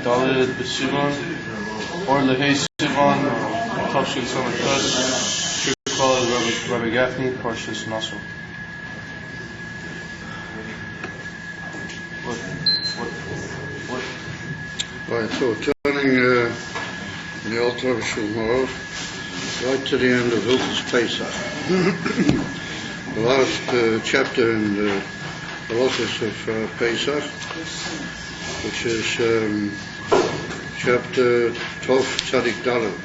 Dalit Sivan, or Lehei Sivan, Tafshil Summer Plus, Shukal Rabbi Gaffney, Parshas Naso. What? Right, so turning in the altar of Shulchan right to the end of Hilchos Pesach. The last chapter in the Halachos of Pesach, which is chapter 12, Tzadik Dalet.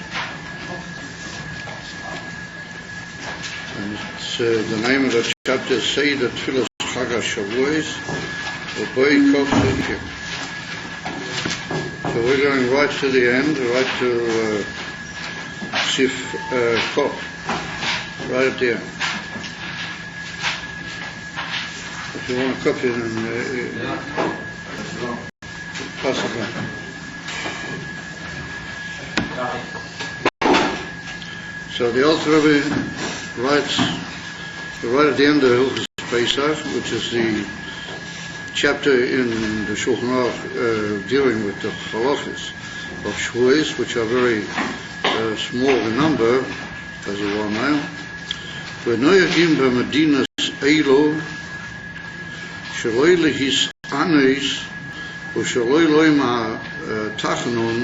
And it's, the name of the chapter is Seder Tfilas Chag HaShavuos, Obey Kol Seichim. So we're going right to the end, right to Sif Kol, right at the end. If you want a copy, then pass it on. So the Alter Rebbe writes right at the end of Hilchos Pesach, which is the chapter in the Shulchan Aruch dealing with the halachos of Shavuos, which are very small in number, as you well know. V'noyagim b'medinas elo sheloi lehisanis u'sheloi loim ha'tachanun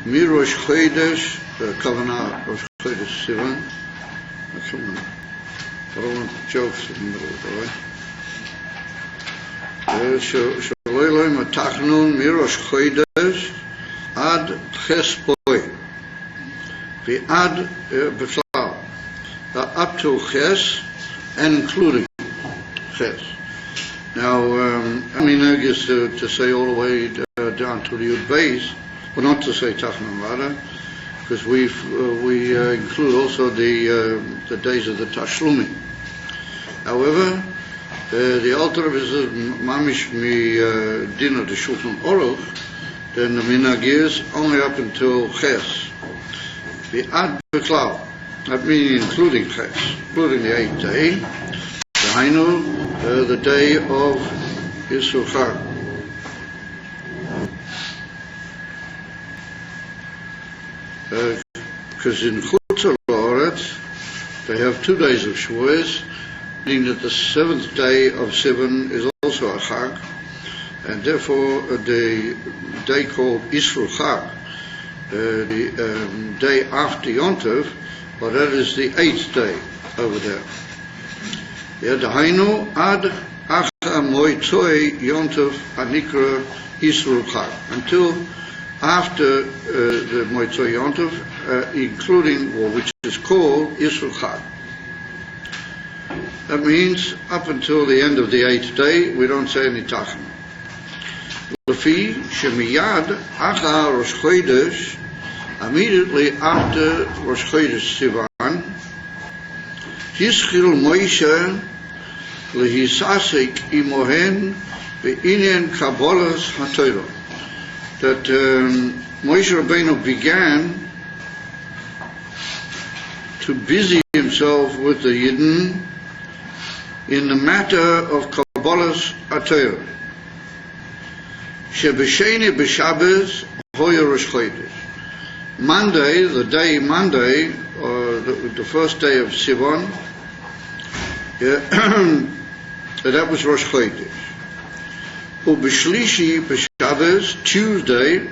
mirosh chodesh kavanah rosh chodesh Sivan. I don't want jokes in the middle of the way. Sheloi loim ha'tachanun mirosh chodesh ad ches boi v'ad b'chlal up to ches and including ches. Now, I mean, I guess to say all the way down to the Yud Beis, well, not to say Tachanun rather, because we include also the days of the Tashlumim. However, the Alter Rebbe is mamish mi din of the Shulchan Aruch, then the minhag is only up until ches. The ad beklal, that means including ches, including the 8th day, the hainu, the day of Yisroel Chag. Because in Chutz La'aretz they have 2 days of Shavuos, meaning that the 7th day of Sivan is also a Chag, and therefore the day called Yisroel Chag, the day after Yom Tov, but that is the 8th day over there. Yeah, the Hainu ad acha moitzoi Yom Tov anikra Yisroel Chag, until after the moitzoi Yom Tov, including, or which is called Yisroel Chag. That means up until the end of the 8th day, we don't say any Tachanun. Lefi shemiyad acha Rosh Chodesh, immediately after Rosh Chodesh Sivan, Hischil Moshe lehisasik imohen ve'inyan Kabbalas HaTorah, that Moshe Rabbeinu began to busy himself with the Yidden in the matter of Kabbalas HaTorah. Shebesheni b'Shabbos hoya Rosh Chodesh. Monday, the day Monday, or the first day of Sivan, that was Rosh Chodesh. Ubeshlishi b'Shabbos, Tuesday,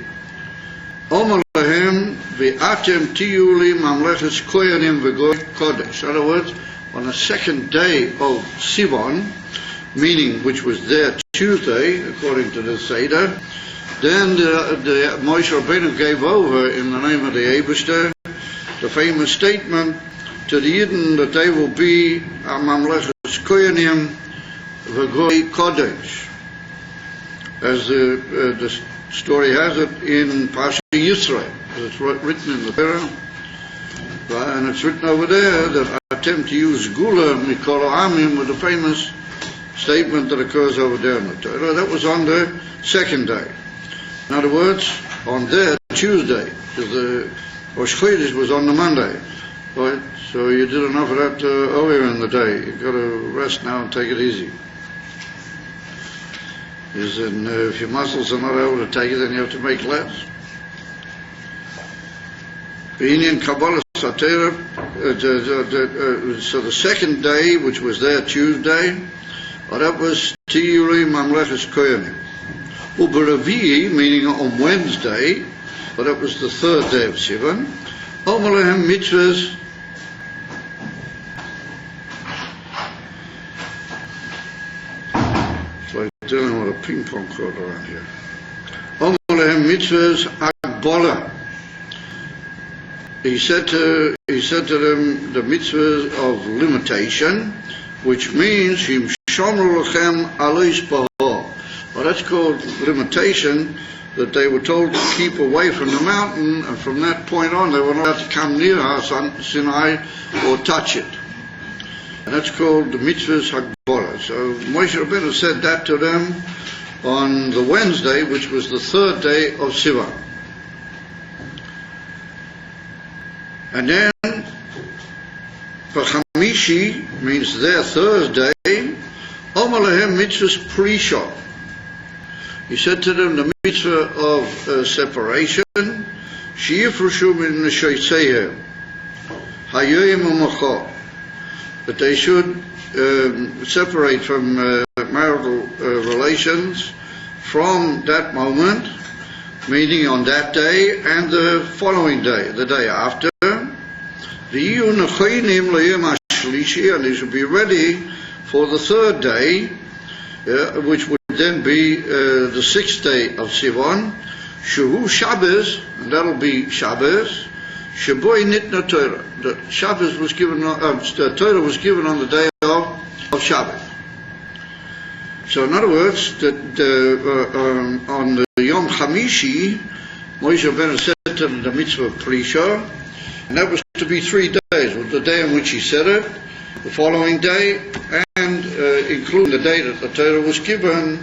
Omer lahem ve'atem tiyu li mamleches koyanim v'goy kodesh. In other words, on the 2nd day of Sivan, meaning which was their Tuesday, according to the Seder, then the Moshe Rabbeinu gave over in the name of the Eibishter the famous statement to the Yidden that they will be Mamleches Koyanim V'Goy Kodesh, as the story has it in Pasha Yisrael, as it's written in the Torah, and it's written over there that I attempt to use Gula Mikol Amim with the famous statement that occurs over there in the Torah. That was on the 2nd day. In other words, on their Tuesday, because the Rosh Chodesh was on the Monday, right? So you did enough of that earlier in the day. You've got to rest now and take it easy. If your muscles are not able to take it, then you have to make less. In Kabbalah Satira, so the second day, which was their Tuesday, that was Tiyuri Mamlechus Koyanim. Uberavi, meaning on Wednesday, but that was the third day of Sivan. Omalehem mitzvahs. It's like dealing with a ping pong court around here. Omalehem mitzvahs agbola. He said to them the mitzvahs of limitation, which means him shomru lachem alois bahor. Well, that's called limitation, that they were told to keep away from the mountain, and from that point on they were not allowed to come near Har Sinai or touch it. And that's called the mitzvahs hagbora. So Moshe Rabbeinu said that to them on the Wednesday, which was the third day of Sivan. And then, Chamishi means their Thursday, Omalahem mitzvahs prisha. He said to them the mitzvah of separation, Sheyifrushu min neshaytzehem, hayoyim u'macha, that they should separate from marital relations from that moment, meaning on that day and the following day, the day after. And they should be ready for the third day, which would then be the sixth day of Sivan, Shehu Shabbos, and that'll be Shabbos, Sheboi Nitna Torah. The Shabbos was given, the Torah was given on the day of Shabbos. So in other words, that on the Yom Chamishi, Moshe Rabbeinu said to them the mitzvah of Prisha, and that was to be 3 days, was the day on which he said it, the following day, and including the day that the Torah was given,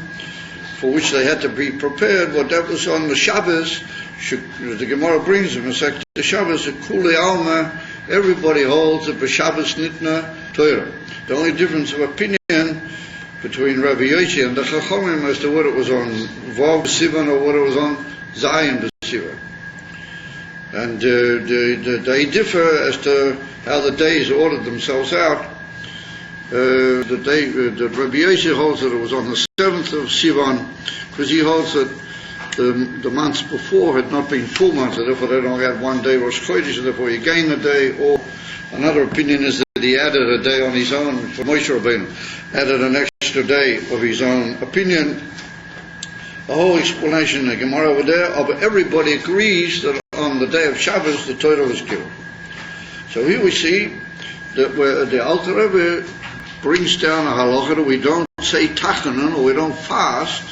for which they had to be prepared. But that was on the Shabbos. The Gemara brings in the Shabbos, that Kuli Alma, everybody holds that B'Shabbos Nitna Torah. The only difference of opinion between Rabbi Yoshi and the Chachamim as to what it was on Vav Sivan or what it was on Zayin Sivan. And they differ as to how the days ordered themselves out. The Rabbi Yoshi holds that it was on the 7th of Sivan, because he holds that the months before had not been full months, and therefore they only had 1 day Rosh Chodesh, and therefore he gained a day. Or another opinion is that he added a day on his own, for Moshe Rabbeinu, added an extra day of his own opinion. The whole explanation in the Gemara over there, but everybody agrees that on the day of Shabbos the Torah was given. So here we see that where the Alter Rebbe brings down a halacha that we don't say tachanan, or we don't fast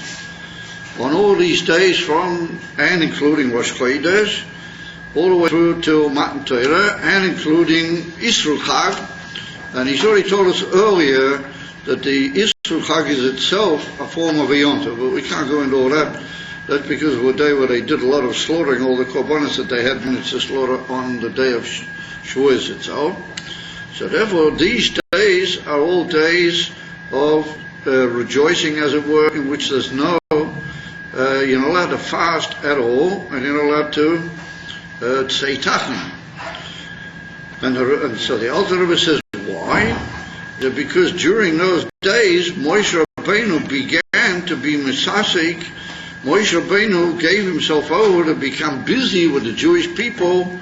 on all these days from and including Rosh Chodesh, all the way through till Matan Torah, and including Yisroel Chag. And he's already told us earlier that the Yisroel Chag is itself a form of a Yom Tov, but we can't go into all that. That's because of a day where they did a lot of slaughtering, all the korbanos that they had minutes to slaughter on the day of Shavuos itself. So therefore, these days are all days of rejoicing, as it were, in which there's no, you're not allowed to fast at all, and you're not allowed to say tachanun. And so the Alter Rebbe says, why? Because during those days, Moshe Rabbeinu began to be misasik. Moshe Rabbeinu gave himself over to become busy with the Jewish people,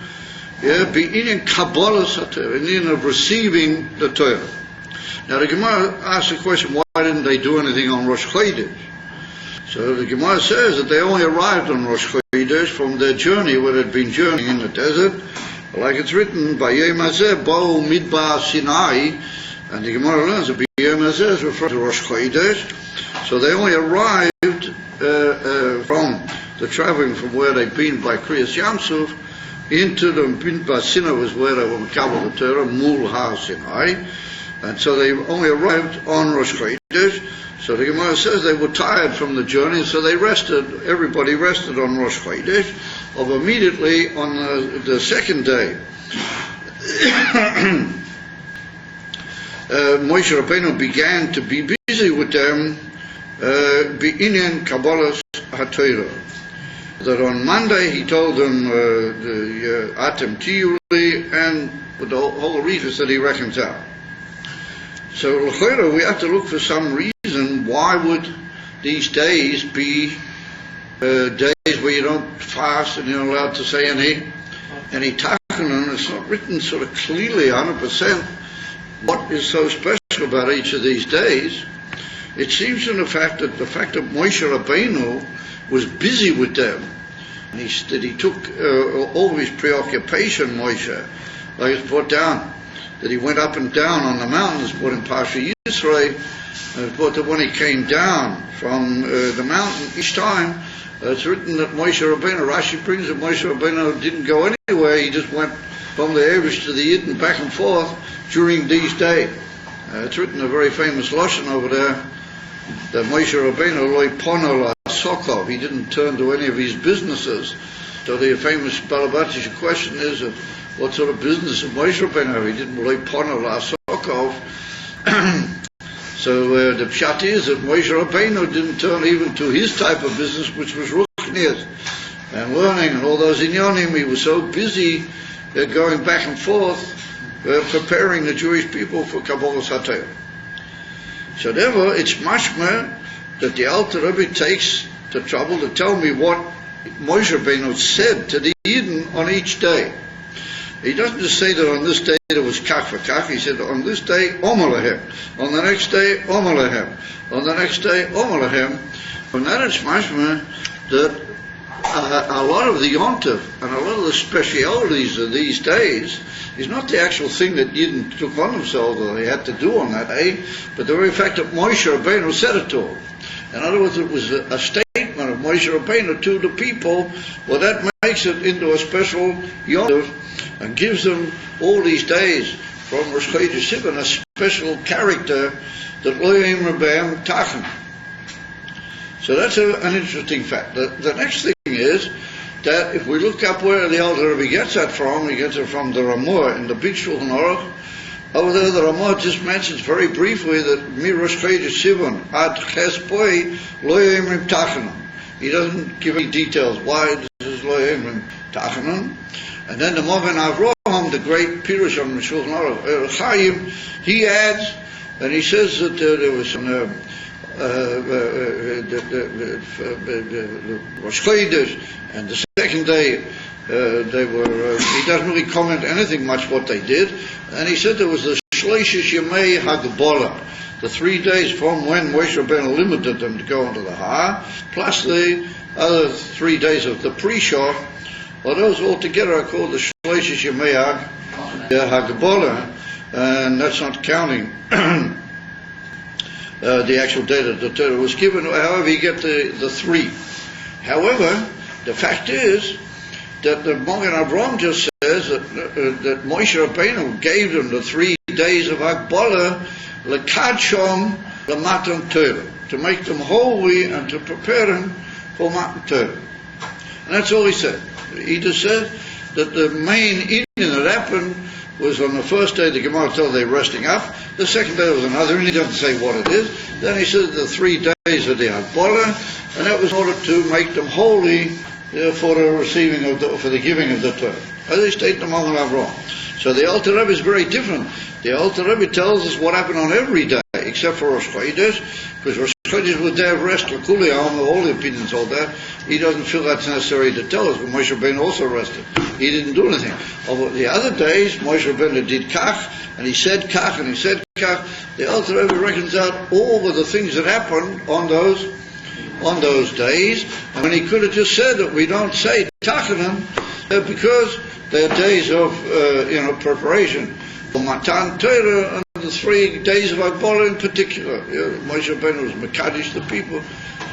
being in Kabbalah Sater, in of receiving the Torah. Now the Gemara asks the question, why didn't they do anything on Rosh Chodesh? So the Gemara says that they only arrived on Rosh Chodesh from their journey, where they'd been journeying in the desert. Like it's written, B'yom hazeh ba'u midbar Sinai, and the Gemara learns that B'yom hazeh is referring to Rosh Chodesh. So they only arrived from the traveling from where they'd been by Kriyas Yamsuf into the Midbar Sinai, was where they were Mekabel the Torah, Mul Har Sinai, and so they only arrived on Rosh Chodesh. So the Gemara says they were tired from the journey, so they rested. Everybody rested on Rosh Chodesh, of immediately on the second day. Moshe Rabbeinu began to be busy with them, be'inyan Kabbalas HaTorah. That on Monday he told them the Atem Tiyuli and with the whole Arifas that he reckons out. So l'chayra, we have to look for some reason why would these days be days where you don't fast and you're not allowed to say any takanon. It's not written sort of clearly 100% what is so special about each of these days. It seems from the fact that Moshe Rabbeinu was busy with them, and he took all of his preoccupation, Moshe, like it's brought down, that he went up and down on the mountains, brought in Parsha Yisrael, and it's brought that when he came down from the mountain each time, it's written that Moshe Rabbeinu, Rashi brings that Moshe Rabbeinu didn't go anywhere, he just went from the Avish to the Yidden back and forth during these days. It's written a very famous Lashon over there, that Moshe Rabbeinu loy pono la sokov, he didn't turn to any of his businesses. So the famous Balabatish question is, what sort of business did Moshe Rabbeinu have? He didn't loy pono la sokov. So the pshat is that Moshe Rabbeinu didn't turn even to his type of business, which was ruchnias and learning and all those inyonim. He was so busy going back and forth, preparing the Jewish people for Kabbalas HaTorah. So therefore, it's mashma that the Alter Rebbe takes the trouble to tell me what Moshe Rabbeinu said to the Yidden on each day. He doesn't just say that on this day there was kach v'kach. He said on this day, Omer Lahem. On the next day, Omer Lahem. On the next day, Omer Lahem. From that it's mashma that a lot of the yontif and a lot of the specialities of these days is not the actual thing that Yidden took on themselves or they had to do on that day, but the very fact that Moshe Rabbeinu said it to them. In other words, it was a statement of Moshe Rabbeinu to the people. Well, that makes it into a special yontif and gives them all these days from Rosh Chodesh Sivan a special character that lo yimru b'hem tachen. So that's an interesting fact. The next thing is that if we look up where the Alter Rebbe gets that from, he gets it from the Ramah in the Big Shulchan Aruch. Over there, the Ramah just mentions very briefly that Mi Rosh Chodesh Sivan ad Ches Boi lo yimru tachenon. He doesn't give any details why this is lo yimru tachenon. And then the Mogen Avraham, the great Pirush on the Shulchan Aruch, Chaim, he adds, and he says that there was some Rosh Chodesh, and the second day they were. He doesn't really comment anything much what they did, and he said there was the Shleishish Yemei Hagbola, the 3 days from when Moshe Rabbeinu limited them to go into the Har, plus the other 3 days of the pre-shor. Well, those altogether are called the Shleishish Yemei Hagbola, and that's not counting the actual day that the Torah was given. However, you get the 3. However, the fact is that the Mogen Avraham just says that Moshe Rabbeinu gave them the 3 days of Hagbola lekadshom lematan Torah, to make them holy and to prepare them for Matan Torah. And that's all he said. He just said that the main eating that happened was on the first day. The Gemara told they were resting up. The second day was another, and he doesn't say what it is. Then he said the 3 days of the Hagbola, and that was in order to make them holy for the receiving of for the giving of the Torah. As they state in the Mogen Avraham. So the Alter Rebbe is very different. The Alter Rebbe tells us what happened on every day, except for Rosh Chodesh, because Rosh Chodesh was day of rest. L'kuli ha'am, all the opinions hold that. He doesn't feel that's necessary to tell us, but Moshe Rabbeinu also rested. He didn't do anything. Over the other days, Moshe Rabbeinu did kach, and he said kach, and he said kach. The Alter Rebbe reckons out all of the things that happened on those days, and when he could have just said that we don't say tachanan because they're days of preparation Matan Torah on the 3 days of Agbola in particular. Moshe Rabbeinu was Mekadosh the people.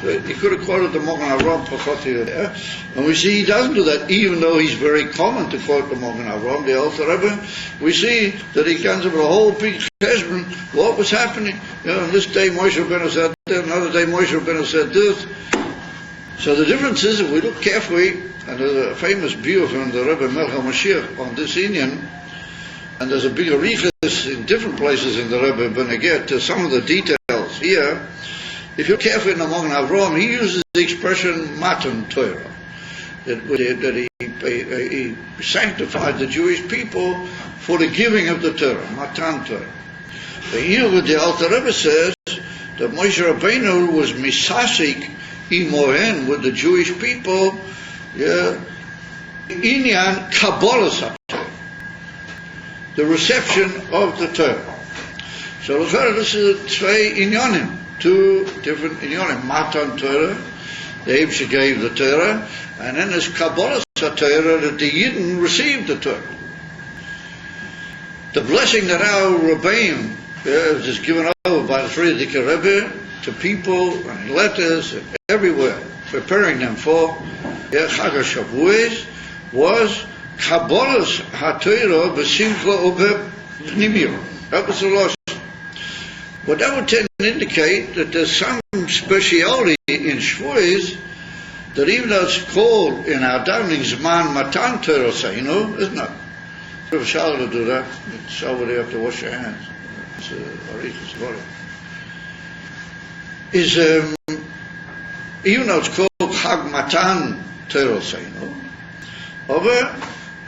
So he could have quoted the Magen Avraham Pachoti there. And we see he doesn't do that, even though he's very common to quote the Magen Avraham, the Alter Rebbe. We see that he comes up with a whole big cheshbon, what was happening. On this day Moshe Rabbeinu said that, another day Moshe Rabbeinu said this. So the difference is, if we look carefully, and there's a famous view from the Rebbe Melech HaMashiach on this Inyan, and there's a big arichas in different places in the Rebbe Beneget to some of the details here. If you're careful in the Magen Avraham, he uses the expression Matan Torah, that he sanctified the Jewish people for the giving of the Torah, Matan Torah. But here what the Alter Rebbe says, that Moshe Rabbeinu was misasik imohen with the Jewish people, inyan Kabbalah, the reception of the Torah. So this is two different inyanim. Matan Torah, the Eibshe gave the Torah, and then there's Kabbalah Torah, that the Yidden received the Torah. The blessing that our Rebbeim is given over by the Frierdiker Rebbe to people and letters everywhere, preparing them for Chag HaShavuos, was Kabbalah HaTorah b'simcha u'b'pnimiyah. That was the loss. What that would tend to indicate that there's some speciality in Shavuos, that even though it's called in our davening Zman Matan Torah Seinu, isn't it? If a shal to do that, it's over there, you have to wash your hands. It's arichas body. Even though it's called Chag Matan Torah Seinu, over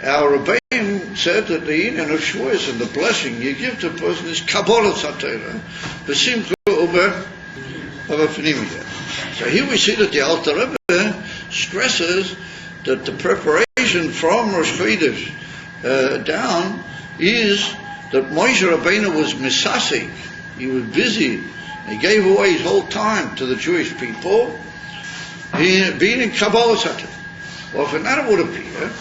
our Rebbeim said that the union of Shavuos and the blessing you give to a person is Kabbalah Torah, the Simcha Uber of a Pnimiyah. So here we see that the Alter Rebbe stresses that the preparation from Rosh Chodesh down is that Moshe Rabbeinu was misasik, he was busy, he gave away his whole time to the Jewish people, being in Kabbalah Torah. Well, for that it would appear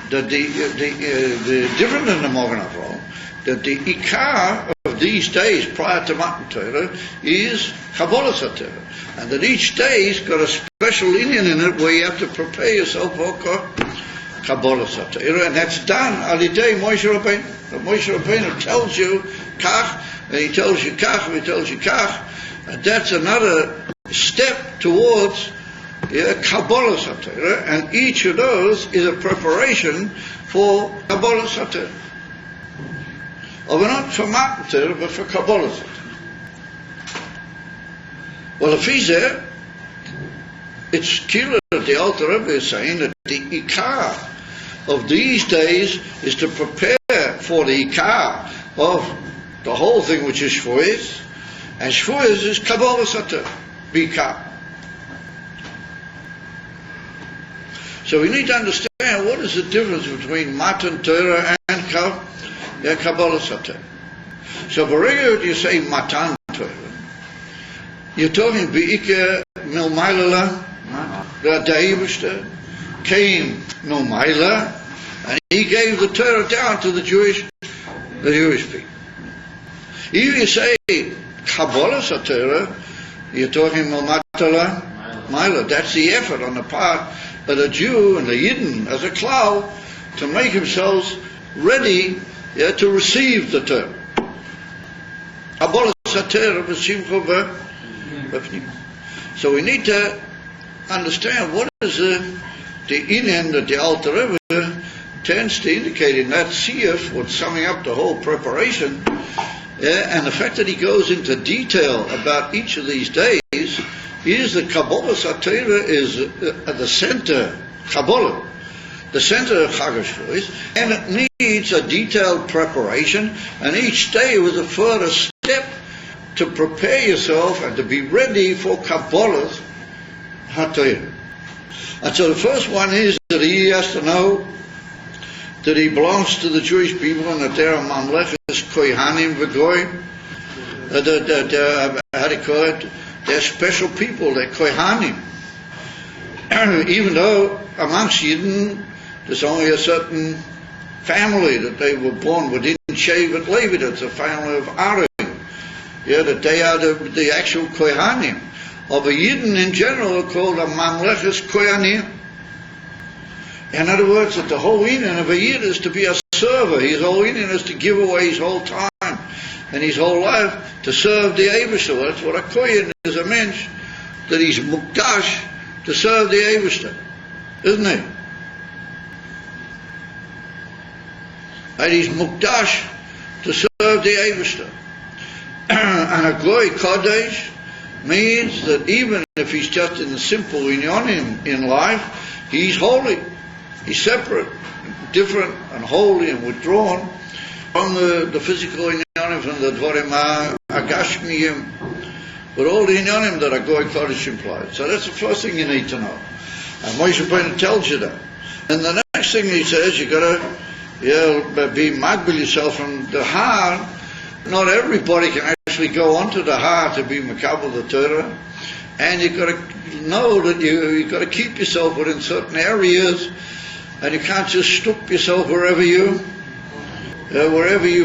that the different than the Magen Avraham, that the ikar of these days prior to Matan Torah is Kabbalah Torah, and that each day's got a special inyan in it where you have to prepare yourself for Kabbalah Torah, and that's done al yidei Moshe Rabbeinu. Moshe Rabbeinu tells you kach, and he tells you kach, and he tells you kach, and that's another step towards Kabbalah Torah, and each of those is a preparation for Kabbalah Torah. Or not for Matan Torah, but for Kabbalah Torah. Well, if he's there, it's clear that the Alter Rebbe is saying that the ikar of these days is to prepare for the ikar of the whole thing, which is Shavuos, and Shavuos is Kabbalah Torah, bikar. So we need to understand what is the difference between Matan Torah and Kabbalah Torah. So wherever you say Matan Torah, you're talking Be'ike Milmailala, the Eibishter came Milmaila, and he gave the Torah down to the Jewish people. If you say Kabbalah Torah, you're talking Milmatala, Maila. That's the effort on the part of the Jew and the Yidden as a cloud to make themselves ready to receive the Torah. So we need to understand what is the inyan that the Alter Rebbe tends to indicate in that siyaf, what's summing up the whole preparation, and the fact that he goes into detail about each of these days is that Kabbalah Torah is at the center, Kabbalah, the center of Chag HaShavuos, and it needs a detailed preparation, and each day was a further step to prepare yourself and to be ready for Kabbalah HaTorah. And so the first one is that he has to know that he belongs to the Jewish people and that they're Mamlechus Kohanim V'Goyim, how do you call it? They're special people, they're Kohanim. Even though amongst Yidden there's only a certain family that they were born within Shevet Levi, that's the family of Aaron. Yeah, that they are the actual Kohanim. Of a Yidden in general are called a Mamleches Kohanim. In other words, that the whole Indian of a Yid is to be a server. His whole Indian is to give away his whole time and his whole life to serve the Eibishter. That's what a Kohen is, a mensch, that he's mukdash to serve the Eibishter, isn't he? And he's mukdash to serve the Eibishter. And a Goy Kodesh means that even if he's just in the simple inyanim in life, he's holy. He's separate, different, and holy, and withdrawn from the physical inyanim, from the dvarim agashmiyim, with all the inyanim that a Goy Kodesh implies. So that's the first thing you need to know. And Moshe Rabbeinu tells you that. And the next thing he says, you got to be magbil yourself from the har. Not everybody can actually go onto the har to be makabel the Torah, and you've got to know that you've got to keep yourself within certain areas, and you can't just stup yourself wherever you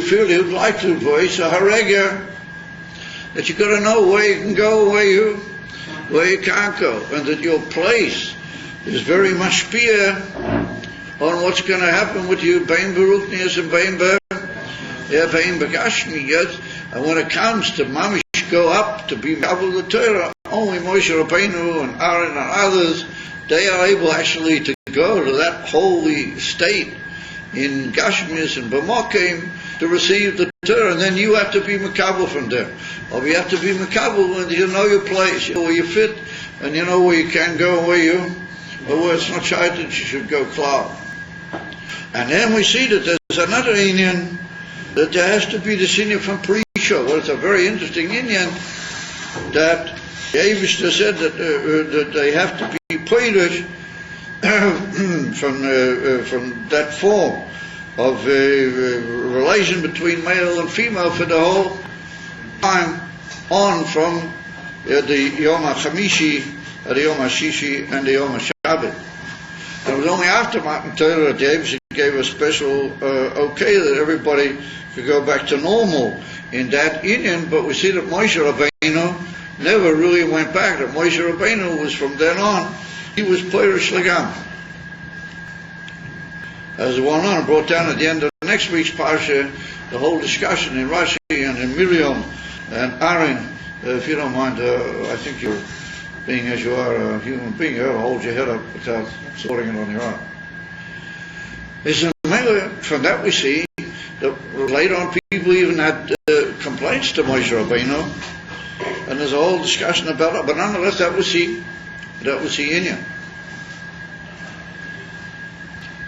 feel you'd like to voice a harega. That you've got to know where you can go, where you can't go, and that your place is very much fear on what's going to happen with you, bein beruknias and bein begashmiyat. And when it comes to mamish go up to be makabel the Torah, only Moshe Rabbeinu and Aaron and others, they are able actually to go to that holy state in Gashmis and B'mokim to receive the Torah, and then you have to be makabel from there. Or you have to be makabel when you know your place, you know where you fit, and you know where you can go and where it's not shy that you should go cloud. And then we see that there's another Indian, that there has to be the senior from pre-show. Well, it's a very interesting Indian that the Eibishter said that they have to be poidish from that form of relation between male and female for the whole time on from the Yom HaChamishi, the Yom HaShishi, and the Yom HaShabbat. And it was only after Matan Torah that the Eibishter gave a special okay that everybody could go back to normal in that Indian, but we see that Moshe Rabbeinu never really went back. That Moshe Rabbeinu was from then on, he was Poirish Lagam. As the one on brought down at the end of next week's Parsha, the whole discussion in Rashi and in Miriam and Aaron. If you don't mind, I think you're, being as you are a human being, you ought to hold your head up without sorting it on your own. From that we see that later on people even had complaints to Moshe Rabbeinu, and there's a whole discussion about it, but nonetheless that was the Inyan.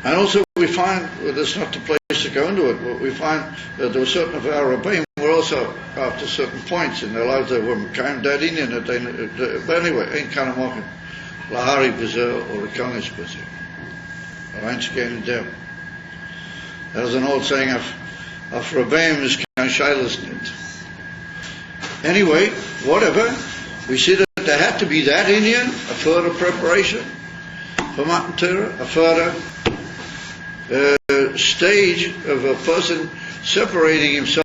And also we find, well, that's not the place to go into it, but we find that there were certain of our Rabbeim were also, after certain points in their lives, they were kind of that Inyan, that they, but anyway, ain't kind of mocking, Lahari Bezer or the Konis Bezer. Reinschkein dem. That is an old saying of Rabbeim is kind of shailisnit. Anyway, whatever, we see that there had to be that Indian, a further preparation for Matan Torah, a further stage of a person separating himself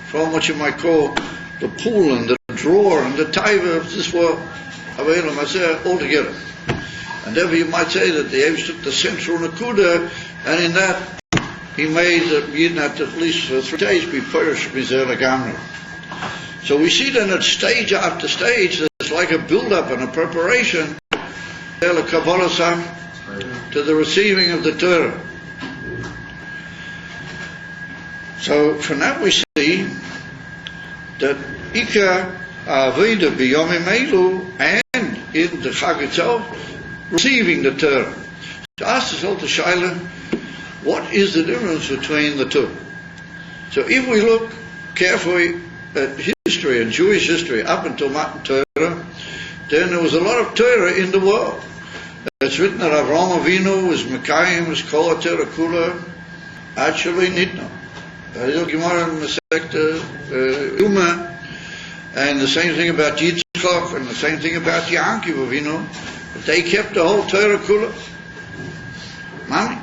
from what you might call the pool and the drawer and the taiva of this world, altogether. And therefore you might say that the Eibishter took the central nakuda, and in that he made that Yidden had to at least for 3 days be Purish Mizer Lagamra. So we see then that stage after stage there's like a build-up and a preparation to the receiving of the Torah. So from that we see that Ika Aveda B'Yomim Elu, and in the Chag itself, receiving the Torah. So ask yourself the Shaila, what is the difference between the two? So if we look carefully at history and Jewish history up until Matan Torah, then there was a lot of Torah in the world. It's written that Avraham Avinu was Mekayim, was Kol HaTorah Kula, actually Nitna. Gemara in the sector Yuma, and the same thing about Yitzchak, and the same thing about Yaakov Avinu. They kept the whole Torah Kula. Mami.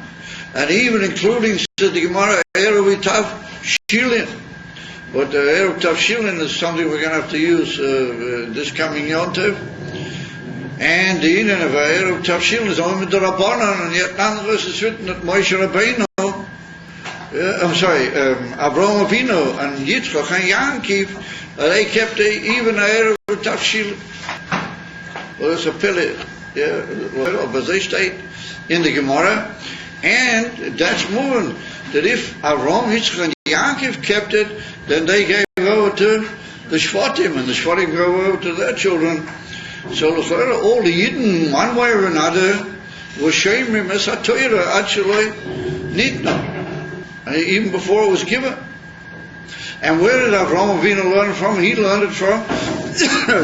and even including, said the Gemara, Erev Tav Shilin. But the Erev Tav Shilin is something we're going to have to use this coming Yom Tov. And the Inen of Erev Tav Shilin is only with the Rabbanon, and yet nonetheless it's written that Moshe Rabbeinu, Avraham Avinu and Yitzchak and Yankiv, they kept even Erev Tav Shilin. Well, it's a pillar, but they stayed in the Gemara, and that's moving. That if Avraham, Yitzchak, and Yaakov kept it, then they gave over to the Shvatim, and the Shvatim gave over to their children. So all the Yidden, one way or another, were shemim as a Torah, actually, nitna, even before it was given. And where did Avraham Avinu learn from? He learned it from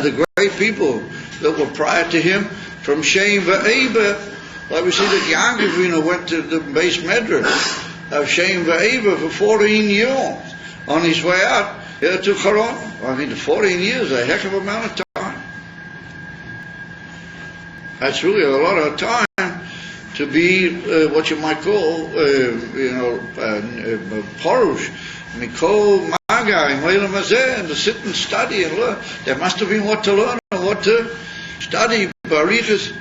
the great people that were prior to him, from Shem Va'eba. Like we see that Yaakov Avinu went to the base Medrash of Shem Va'eba for 14 years on his way out to Haran. I mean, 14 years, a heck of a amount of time. That's really a lot of time to be what you might call, Parush, Mikol Maga, and to sit and study and learn. There must have been what to learn and what to study. Barichas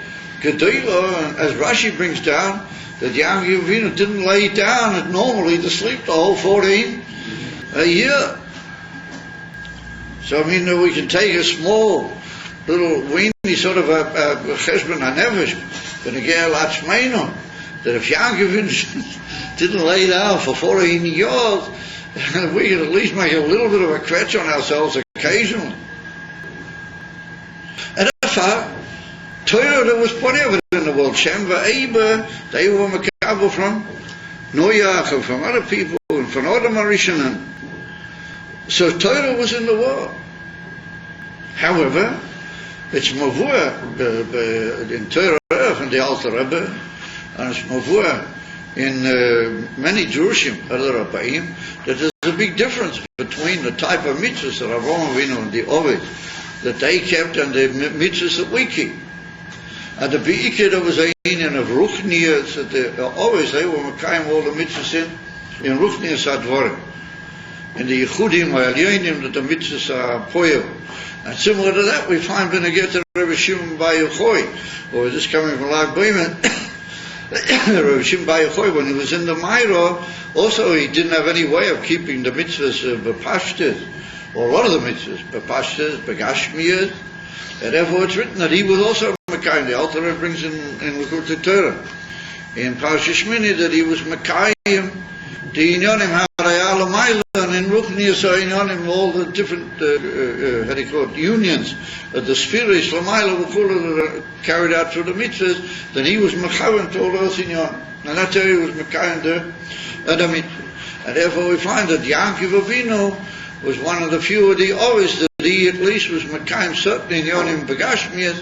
Gedila, as Rashi brings down, that Yaakov Avinu didn't lay down normally to sleep the whole 14 a year. So I mean, we can take a small little weeny sort of a cheshbon hanevesh, but again, latzmeinu, that if Yaakov Avinu didn't lay down for 14 years, we could at least make a little bit of a kvetch on ourselves occasionally. And that's how Torah, there was plenty of it in the world. Shem Va'eba, they were makabel from Noach and from other people and from other Marishanan. So Torah was in the world. However, it's mavur in Torah and the Alter Rebbe, and it's mavur in many Jerushim, other Rabbaim, that there's a big difference between the type of mitzvahs that Avraham Avinu and the Ovid that they kept and the mitzvahs that we keep. And the Be'ikir, there was a union of Ruchnias, that always they were Mekayim all the mitzvahs in Ruchnias Advarim. In the Yechudim, Ha'elyonim, that the mitzvahs are Poyel. And similar to that, we find Beneget Rebbe Shimon Bar Yochai, or this coming from Lag B'Imen, Rebbe Shimon Bar Yochai, when he was in the Mairo, also he didn't have any way of keeping the mitzvahs of Bepashtes, or a lot of the mitzvahs, Bepashtes, Begashmiyas, and therefore it's written that he was also Mekayim. The Alter Rebbe brings in Likutei Torah, in Parashat Shmini, that he was Mekayim, the Inyanim Harayah L'mayla, and in Ruchnias Inyanim, all the different, unions of the spheres, L'mayla, that are carried out through the mitzvahs, then he was Mekayim to all those Inyanim. And that's how he was Mekayim the mitzvahs. And therefore we find that Yaakov Avinu was one of the few of the always that he at least was Mekayim certainly in Yonim Begashmiyas,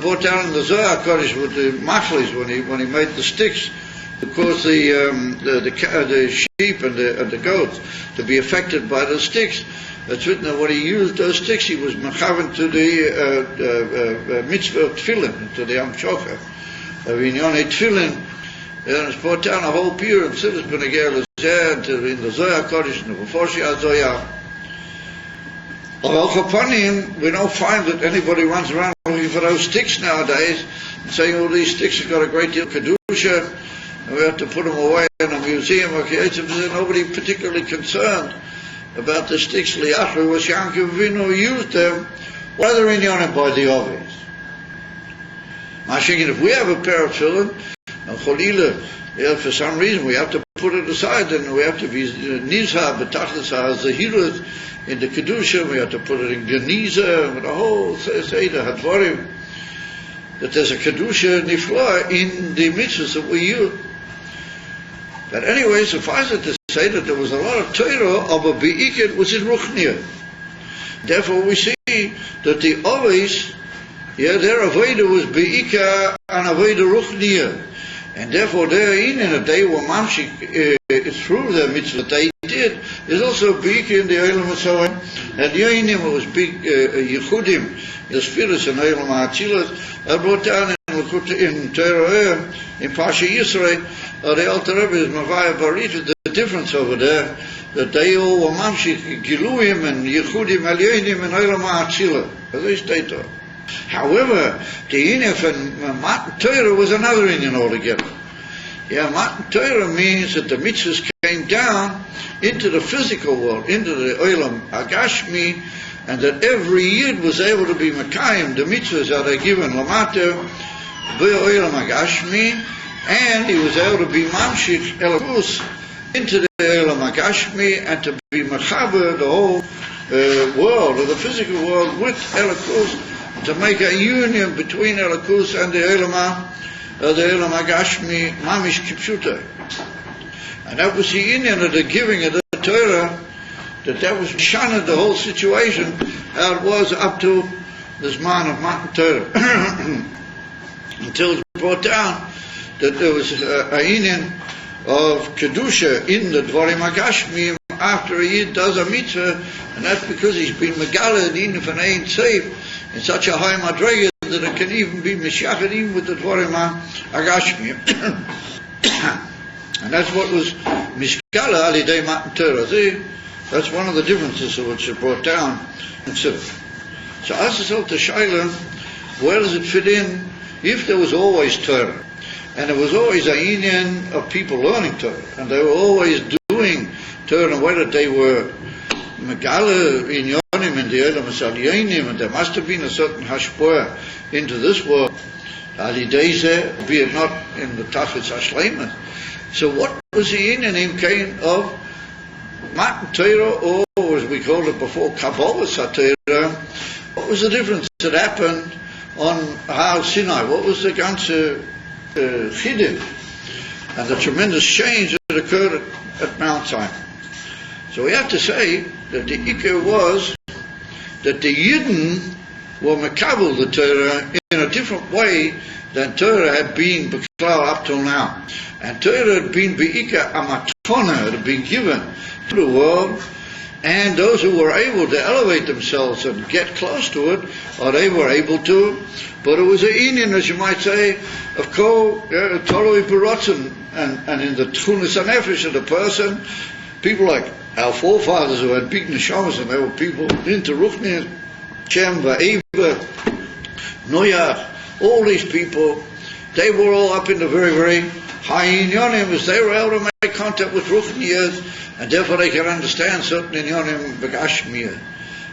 brought down in the Zohar Kodesh with the machlis when he made the sticks to cause the sheep and the goats to be affected by the sticks. It's written that when he used those sticks, he was mechaven to the mitzvah of tefillin, to the amshocha of Inyonei tefillin. And it's brought down a whole period of Siddur Beneger Lezer in the Zohar Kodesh and the Beforshia Zohar. We don't find that anybody runs around looking for those sticks nowadays and saying, oh, these sticks have got a great deal of Kedusha and we have to put them away in a museum. Okay, so there's nobody particularly concerned about the sticks. Liachru was Yaakov Avinu used them, whether in Yonim by the obvious. Mashing, if we have a pair of tefillin, and Cholila, for some reason we have to put it aside, then we have to be Nizha, Betachlis, Zahirut, in the Kedusha, we have to put it in Geniza, with the whole Seder Hadvarim, that there's a Kedusha Nifla in the mitzvahs that we use. But anyway, suffice it to say that there was a lot of Torah of a Be'ikid, which is Ruchniya. Therefore we see that the Ovis, their Aveda was Be'ika and Aveda Ruchniya. And therefore therein in a day were mamshik through the mitzvah that they did is also big in the Eilam HaSoim. And Yoinim was big Yechudim, the spirits and Eilam HaAtzilas, brought down in Torah in Pasha Yisrael, the Alter Rebbe is Mavaya Barita, the difference over there, that they all were Mamshik Giluim and Yechudim Alyenim and Eilam HaAtzila. As they state there. However, the Inif and Matan Torah was another Indian altogether. Yeah, Matan Torah means that the mitzvahs came down into the physical world, into the Olam Agashmi, and that every Yid was able to be Mekayim, the mitzvahs that are given Lamata, Olam Agashmi, and he was able to be Mamshich Elakus into the Olam Agashmi, and to be Mechaber, the whole world, or the physical world, with Elakus, to make a union between Elakus and the Olam Agashmi, Mamish Kipshuta. And that was the Indian of the giving of the Torah, that was shana the whole situation, how it was up to this man of Matan Torah. Until it was brought down that there was a Indian of Kedusha in the Dvarim Agashmi after a Yid does a mitzvah, and that's because he's been Megala and Indian for ain't safe in such a high madrega that it can even be Meshachet even with the Dvarim Agashmi. And that's what was Mishkala Alidei Matan Torah. See? That's one of the differences of which is brought down. So Asasel to Shaila, where does it fit in? If there was always Torah, and there was always a union of people learning Torah, and they were always doing Torah, and whether they were Megala in Yonim and the Elam Asalyanim, and there must have been a certain hashpoah into this world, Alidei, be it not in the Tachlis Hashleiman. So what was the union in came of Matan Torah, or as we called it before, Kabbalah Torah? What was the difference that happened on Har Sinai? What was the ganze Chiddush and the tremendous change that occurred at Mount Sinai? So we have to say that the Ikar was that the Yidden were Makabel the Torah in a different way than Torah had been B'klal up till now. And Torah had been Be'ika Amatona, had been given to the world, and those who were able to elevate themselves and get close to it, or they were able to, but it was an Indian, as you might say, of Ko Torah B'rotzen, and in the Tchunas HaNefesh of the person, people like our forefathers who had beaten the Shamas, and they were people into Ruchni, Shem, Va'eva, Noyach, all these people, they were all up in the very, very high inyonim, as they were able to make contact with Ruchniyas, and therefore they can understand certain inyonim Begashmiyah.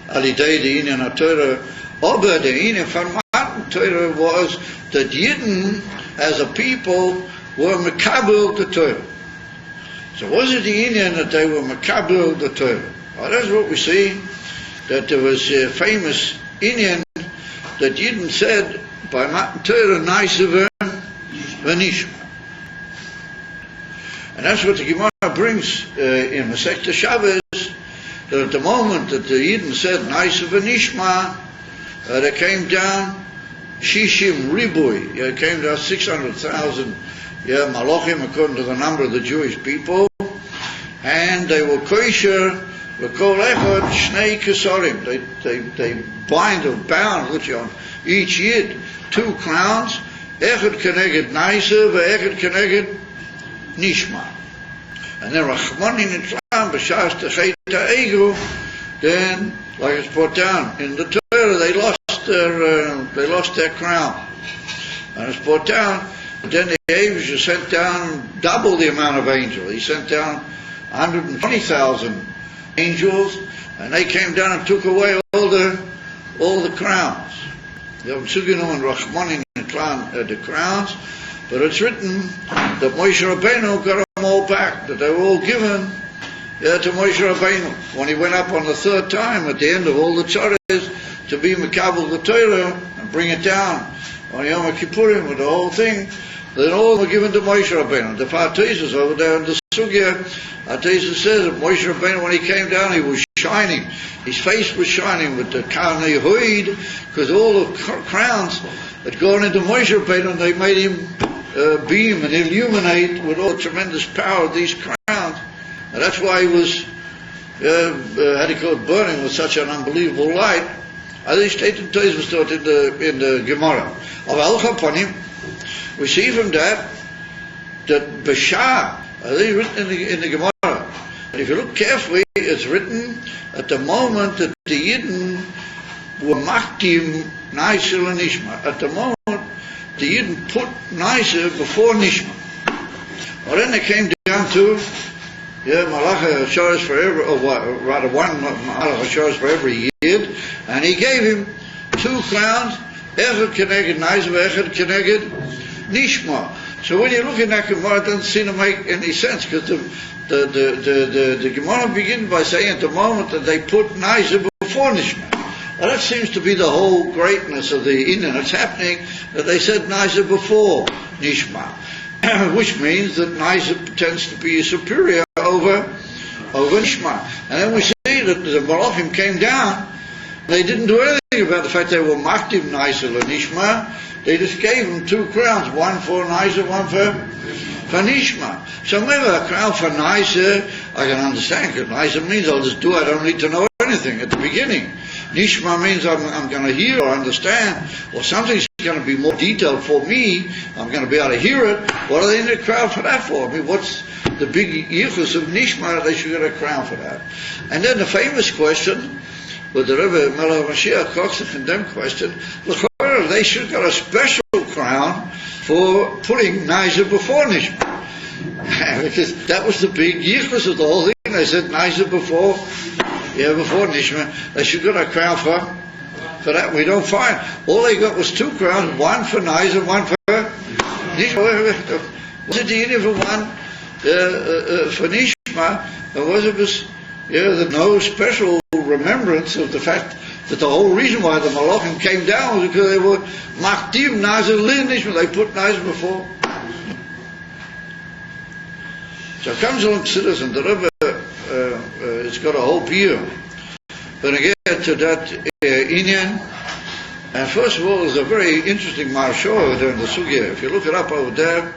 Alidei the inyan HaTorah, Ober the inyan from Matan Torah was that Yidden, as a people, were Mekabel the Torah. So was it the inyan that they were Mekabel the Torah? Well, that's what we see, that there was a famous inyan that Yidden said, by Matan Torah, Naso v'nishma. And that's what the Gemara brings in Masechta Shabbos, that at the moment that the Yidden said Naso v'nishma, there came down Shishim Ribui, there came down 600,000 Malachim according to the number of the Jewish people, and they were kosher, v'kol echad shnei kesarim. They bind or bound, which on each Yid, 2 crowns, echad keneged Naso, v'echad keneged Nishma. And then Rachmanin and Klan, b'shas techet ha'egu, then, like it's brought down in the Torah, they lost their crown. And it's brought down, then the Avish sent down double the amount of angels. He sent down 120,000 angels, and they came down and took away all the crowns. The Suginu and Rachmanin and Klan had the crowns, but it's written that Moshe Rabbeinu got them all back, that they were all given to Moshe Rabbeinu when he went up on the 3rd time at the end of all the tzaras to be Mekabel the Torah and bring it down on Yom Kippurim with the whole thing. Then all were given to Moshe Rabbeinu. The Partesis over there in the Sugya, Partesis says that Moshe Rabbeinu, when he came down, he was shining. His face was shining with the Karnei Hoid, because all the crowns had gone into Moshe Rabbeinu, and they made him beam and illuminate with all the tremendous power of these crowns. And that's why he was, had he called burning with such an unbelievable light. As he stated in the Gemara. Of Al Chapanim, we see from that that Bashar, written in the Gemara. And if you look carefully, it's written at the moment that the Yidden were makdim Naso and Nishma. At the moment, the Yidden put Naso before Nishma. Well, then they came down to Malach HaShoros for every, or rather one Malach HaShoros for every Yid, and he gave him 2 crowns, Echad Keneged Naso, Echad Keneged Nishma. So when you look in that Gemara, it doesn't seem to make any sense, because the Gemara begins by saying at the moment that they put Naso before Nishma. Now that seems to be the whole greatness of the Indian. It's happening that they said Naso before Nishma, which means that Naso tends to be superior over Nishma. And then we see that the Malachim came down. They didn't do anything about the fact they were makdim Naso and Nishma. They just gave them 2 crowns, one for Naso, one for Nishma. So maybe a crown for Naso, I can understand, because Naso means I'll just do it, I don't need to know anything at the beginning. Nishma means I'm going to hear or understand, or something's going to be more detailed for me, I'm going to be able to hear it. What are they in the crown for that for? I mean, what's the big yichus of Nishma that they should get a crown for that? And then the famous question, with the Rebbe Melech Mashiach Kochzich and them question, they should get a special crown for putting Naso before Nishma. Because that was the big yichus of the whole thing. They said Naso before Nishma. They should get a crown for that. We don't find. All they got was 2 crowns, one for Naso, one for Nishma. Was it the Indian for one for Nishma? Or was it no special remembrance of the fact that the whole reason why the Malachim came down was because they were makdim Naso lin Nishma. They put Naso before. So it comes along citizen, the Rebbe it's got a whole view. When I get to that Indian, and first of all, there's a very interesting Marsha there in the Sugya. If you look it up over there,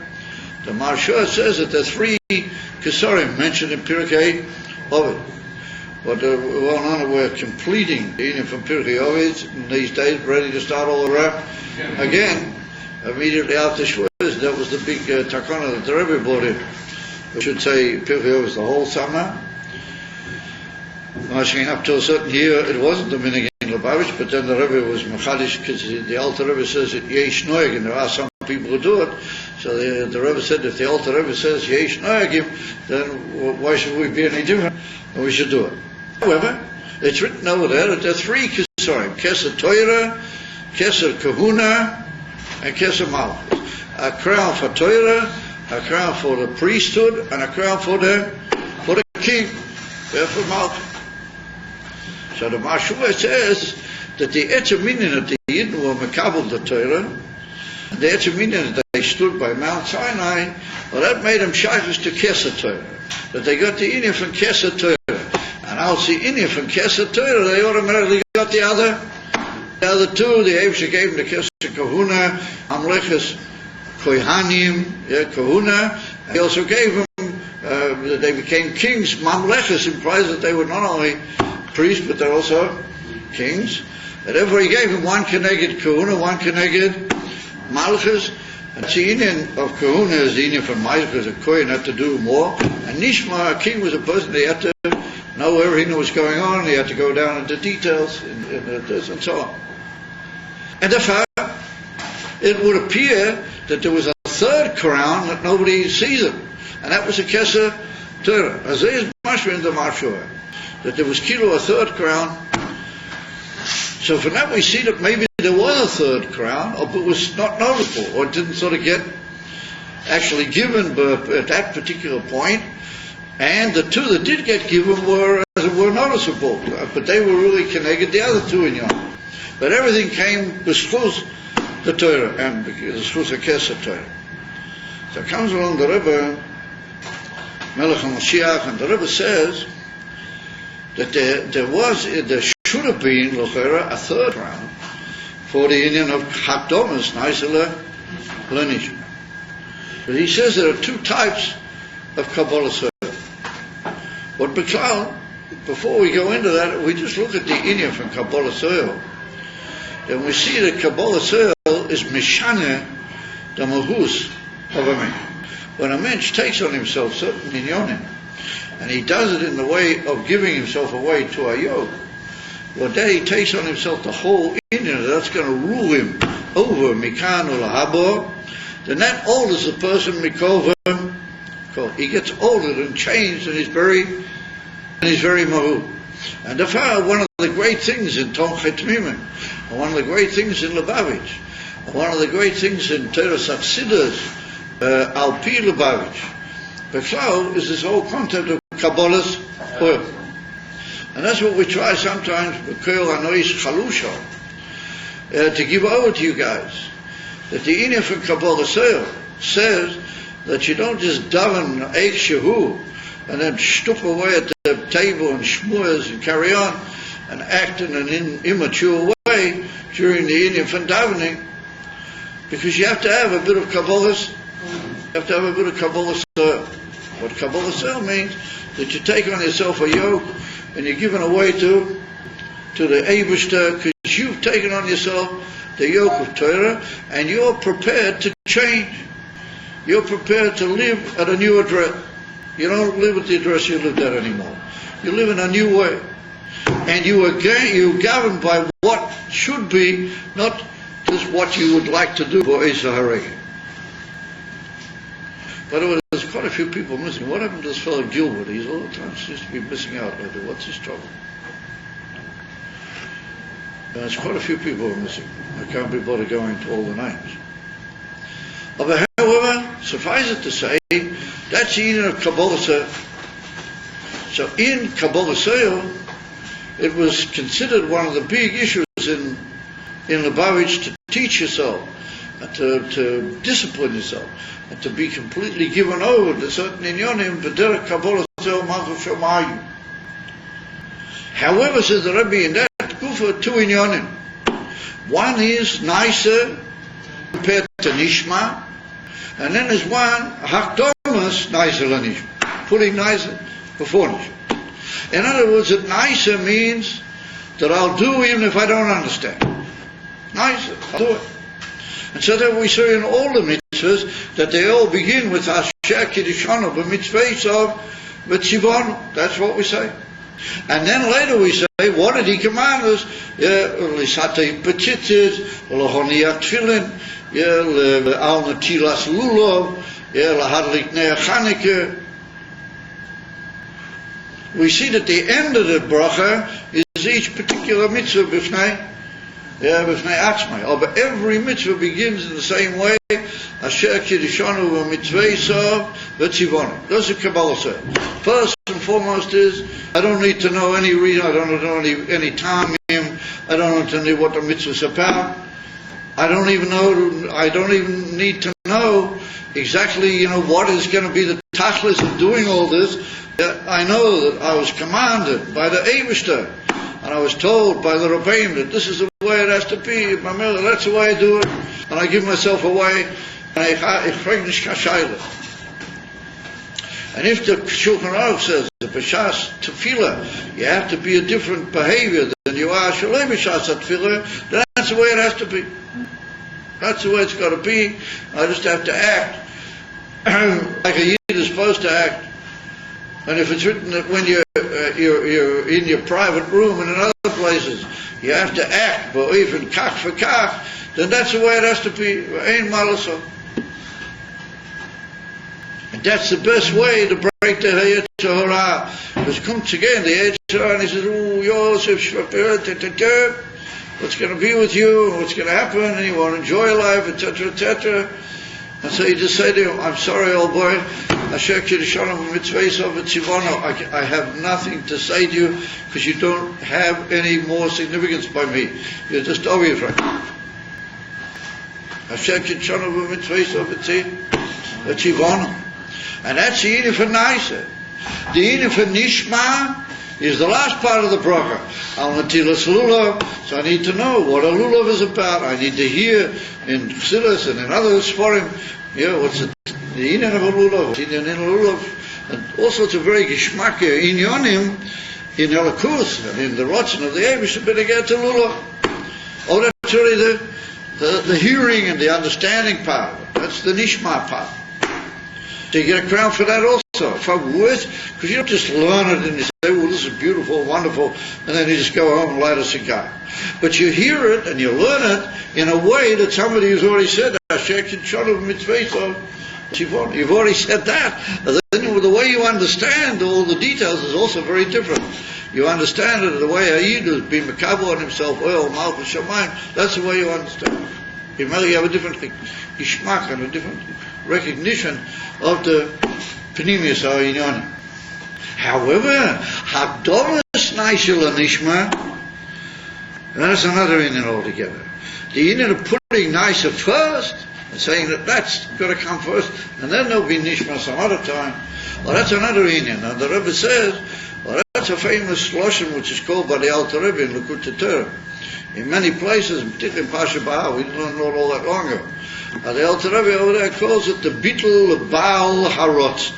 the Marsha says that there are 3 Kesarim mentioned in Pirkei Ovid. But well known, we're completing the Indian from Pirkei Ovid in these days, ready to start all around again. Immediately after Shavuos, that was the big takana that the Rebbe brought in. We should say Pirkei Ovid was the whole summer. Up to a certain year, it wasn't the minhag in Lubavitch, but then the Rebbe was machadish, because the Alter Rebbe says that yesh noyag, and there are some people who do it. So the Rebbe said, if the Alter Rebbe says yesh noyagim, then why should we be any different? And we should do it. However, it's written over there that there are 3 kesarim: keser Torah, keser Kahuna, and keser Malchus. A crown for Torah, a crown for the priesthood, and a crown for the king, for Malchus. So the Mashua says that the Etzeminin that the Yidden were Mekabel the Torah, and the Etzeminin that they stood by Mount Sinai, well, that made them shaykhs to Keser Torah. That they got the Indian from Keser Torah. And out the Indian from Keser Torah, they automatically got the other 2. The Eivshe gave them the Keser Kahuna, Amleches Kohanim, Kahuna. He also gave them, that they became kings. Mamleches implies that they were not only priests, but they're also kings. And therefore he gave him 1 Keneged Kahuna, 1 Keneged Malchus. And the Indian of Kahuna is the Indian from Malchus, a Kohen had to do more. And Nishma, a king, was a person, they had to know everything that was going on, he had to go down into details, and so on. And therefore, it would appear that there was a 3rd crown that nobody sees it. And that was a Keser Torah. As there is mashma in the Marshua, that there was kilo a 3rd crown. So from that we see that maybe there was a 3rd crown, but it was not noticeable, or it didn't sort of get actually given at that particular point. And the 2 that did get given were noticeable, but they were really connected the other 2 in Yom. But everything came with schus the Torah and the schus HaKeser Torah. So it comes along the Rebbe Melech HaMashiach, and the Rebbe says that there should have been L'chera a 3rd crown for the Indian of Hakdomas, Naso Lenishma. But he says there are 2 types of Kabbalah Soil. But before we go into that, we just look at the Indian from Kabbalah Soil. Then we see that Kabbalah Soil is Mishane the Mahus of a man. when a mensch takes on himself certain inyonim, and he does it in the way of giving himself away to a yoke, well, then he takes on himself the whole inyan that's going to rule him over mikan ul habor. Then that alters the person mikol. He gets altered and changed, and he's very mahu. And therefore, one of the great things in Tomchei Tmimim, and one of the great things in Lubavitch, and one of the great things in Teres Achsidas, Al Pi Lubavitch, Bechlal, is this whole concept of Kabbalah's oil. And that's what we try sometimes, B'Koil Anois Chalusha, to give over to you guys. That the Inyan from Kabbalah says that you don't just daven Eich Shehu and then stup away at the table and shmuz and carry on and act in an immature way during the Inyan from davening, because you have to have a bit of Kabbalah. You have to have a bit of Kabbalah soil. What Kabbalah soil means, that you take on yourself a yoke and you're given away to the Eibishter, because you've taken on yourself the yoke of Torah, and you're prepared to change. You're prepared to live at a new address. You don't live at the address you lived at anymore. You live in a new way. And you're governed by what should be, not just what you would like to do for Esa Haregi. By the way, there's quite a few people missing. What happened to this fellow Gilbert? He's all the time seems to be missing out. What's his trouble? There's quite a few people are missing. I can't be bothered going to all the names. But however, suffice it to say, that's the Inyan of Kabbalah Seil. So in Kabbalah Seil, it was considered one of the big issues in Lubavitch to teach yourself, and to discipline yourself, and to be completely given over to certain inyonim, b'derech Kabbalah Seil malchus Shemayu. However, says the Rebbe, in that Kufa, two inyonim. One is nicer compared to Nishma, and then there's one, Hakdomas, nicer than Nishma, putting nicer before Nishma. In other words, that nicer means that I'll do even if I don't understand. Nicer, I'll do it. And so that we say in all the mitzvahs that they all begin with Asher Kiddushanu b'mitzvahs of Sivan. That's what we say. And then later we say, what did he command us? Lisatei petzitzis, lahoniach tefillin, al natilas lulav, lahadlik ne'er Chanukah. We see that the end of the bracha is each particular mitzvah b'fnei atzmai. But every mitzvah begins in the same way. Asher kiddushanu v'mitzveisav v'tzivonu. Those are Kabbalah Seil. First and foremost is, I don't need to know any reason, I don't know any tamim, I don't need to know what the mitzvah is about. I don't even need to know exactly, what is going to be the tachlis of doing all this. I know that I was commanded by the Eibishter, and I was told by the Rabbeim that this is the way it has to be. That's the way I do it, and I give myself away, and ich frage nicht kashayla. And if the Shulchan Aruch says the b'shas tefillah, you have to be a different behavior than you are shalei b'shas tefillah, then that's the way it has to be. That's the way it's got to be. I just have to act like a yid is supposed to act. And if it's written that when you're in your private room and in other places, you have to act, but even kach for kach, then that's the way it has to be. Ein malaso. And that's the best way to break the Yetzer Hara. Because comes again the Yetzer Hara, and he says, "Oh, Yosef, what's going to be with you? What's going to happen? And you want to enjoy life, etc., etc." And so you just say to him, "I'm sorry, old boy. Asher kiddushanu v'mitzveisav v'tzivonu. I have nothing to say to you because you don't have any more significance by me. You're just over your friend. Asher kiddushanu v'mitzveisav v'tzivonu." And that's the Inyan for Naso. The Inyan for Nishma is the last part of the bracha. Al natilas lulav. So I need to know what a lulav is about. I need to hear in Chassidus and in other Sforim, what's the Inyan of a lulav, the Inyan in a lulav, and all sorts of very geschmack inyonim in Elikus and in the Rotzen of the Eibush to get to lulav. Oh, that's really the hearing and the understanding part. That's the Nishma part. So you get a crown for that also. For words, because you don't just learn it and you say, well, this is beautiful, wonderful, and then you just go home and light a cigar. But you hear it and you learn it in a way that somebody who's already said, Sivan, you've already said that. And then the way you understand all the details is also very different. You understand it the way Aid has been makabel on himself, oil, malchus, shamayim. That's the way you understand. You have a different ishmak and a different recognition of the Pneumius Ha'inyanim. However, Hadomas Naishil Nishma, that's another Indian altogether. The Indian of putting Naisa first and saying that that's got to come first, and then there'll be Nishma some other time. Well, that's another Indian. And the Rebbe says, well, that's a famous Shloshim which is called by the Alter Rebbe in Likutei Torah. In many places, particularly in Pasha Bahar, we didn't know it all that long ago. The Alter Rebbe over there calls it the Bittul Baal Harot.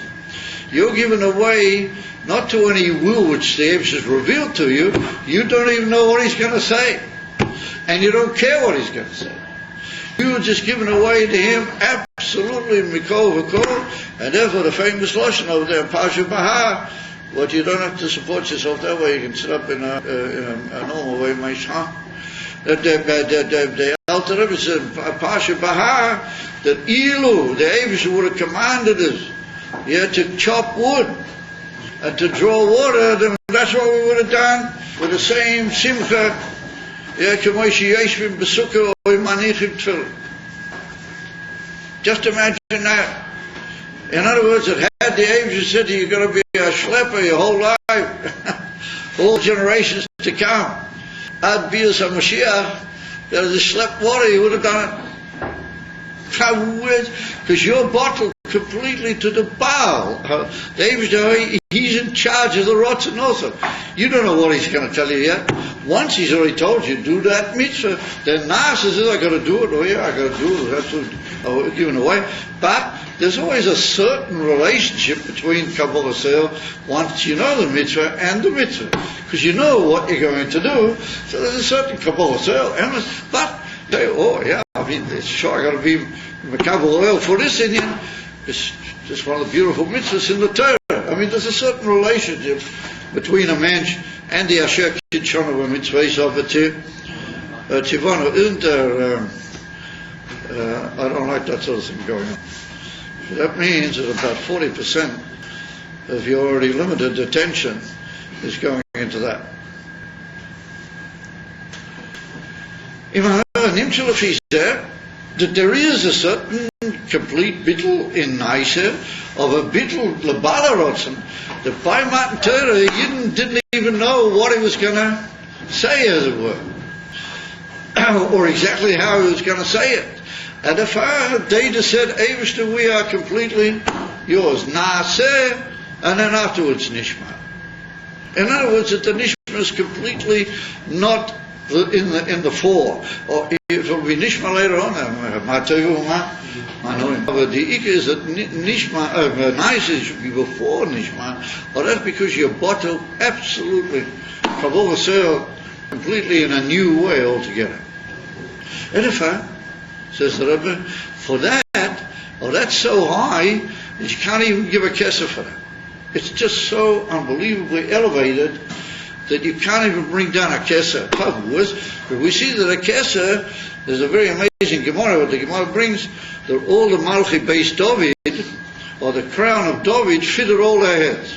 You're given away not to any will which the Eibush has revealed to you. You don't even know what he's going to say. And you don't care what he's going to say. You are just given away to him absolutely mikol v'kol. And therefore the famous Lashon over there in Pasha Bahar, what you don't have to support yourself that way, you can sit up in a normal way, Maishah. The Alter Rebbe said, Pasha Bahar, that Ilu, the Eibush would have commanded us, to chop wood and to draw water, then that's what we would have done with the same simcha, just imagine that. In other words, it had the Eibush said you're going to be a schlepper your whole life, all generations to come. Ad Bias HaMashiach, that is a schlepp water, you would have done it. Because you're bottled completely to the Baal. The Eibush, he's in charge of the Rotzen also. You don't know what he's going to tell you yet. Once he's already told you, do that mitzvah. Then Naso says, I got to do it. Oh yeah, I got to do it. That's given away. But there's always a certain relationship between Kabbalah Sale once you know the mitzvah and the mitzvah. Because you know what you're going to do. So there's a certain Kabbalah Sale. But say, oh yeah, I mean, sure I got to be Kabbalah oil for this Indian. It's just one of the beautiful mitzvahs in the Torah. I mean, there's a certain relationship between a mensch and the Asher Kitshon of a mitzvah of a Tivon. Isn't there, I don't like that sort of thing going on. So that means that about 40% of your already limited attention is going into that. That there is a certain complete bittul in Naisa of a bittul lebalarotzen that by Matan Torah Yidden didn't even know what he was going to say, as it were, or exactly how he was going to say it. And if they just said, Eibush, we are completely yours, Naaseh, and then afterwards Nishma. In other words, that the Nishma is completely not in the fore, or it will be Nishma later on. But the Ikka is that Nishma, Naisa should be before Nishma, or that's because you're bottled absolutely, Kabbalah Sale, completely in a new way altogether. Edifa, says the Rebbe, for that, that's so high that you can't even give a kesef for that. It's just so unbelievably elevated that you can't even bring down a kesef. But we see that a kesef, there's a very amazing Gemara. What the Gemara brings, that all the Malchi based David, or the crown of David, fitted all their heads.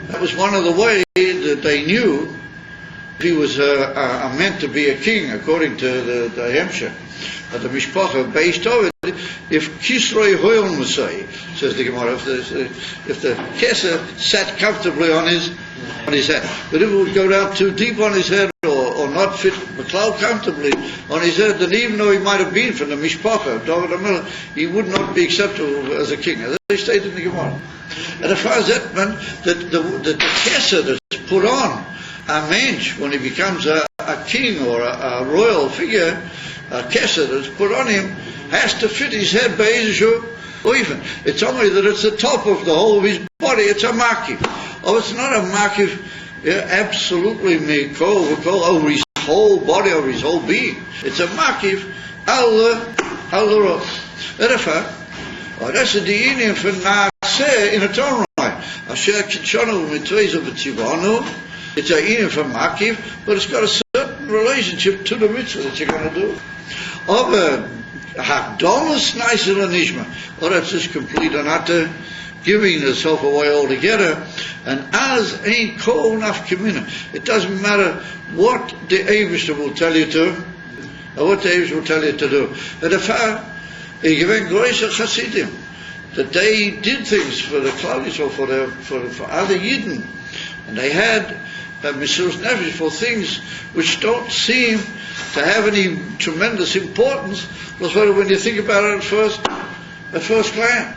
That was one of the ways that they knew he was meant to be a king, according to the Hemshech. But the Mishpacha based David, if Kisroi Hoyel Musay, says the Gemara, if the Kesser sat comfortably on his head, but if it would go down too deep on his head, or not fit McLeod comfortably on his head, then even though he might have been from the Mishpacha, David HaMelech, he would not be acceptable as a king. As they state in the Gemara. And as far as that meant, that the Kesser that's put on a mensch when he becomes a king or a royal figure, a kesser that's put on him, has to fit his head be'ezeshu oifen. It's only that it's the top of the whole of his body. It's a makif. Oh, it's not a makif absolutely mikol over his whole body, over his whole being. It's a makif al the rosh. Oh, that's the union for Naso in its own right. Asher Kitshonu Mitzvahs of Tzivanu. It's a union for Makiv, but it's got a certain relationship to the mitzvah that you're going to do. Of a Hakdomus Naso Nishma. Or that's just complete and utter giving yourself away altogether. And as ain't kol nafkamina. It doesn't matter what the Eibishter will tell you to, or what the Eibishter will tell you to do. But if that they did things for the Klaudis or for other Yidden, and they had Mesiras Nefesh for things which don't seem to have any tremendous importance, when you think about it at first glance.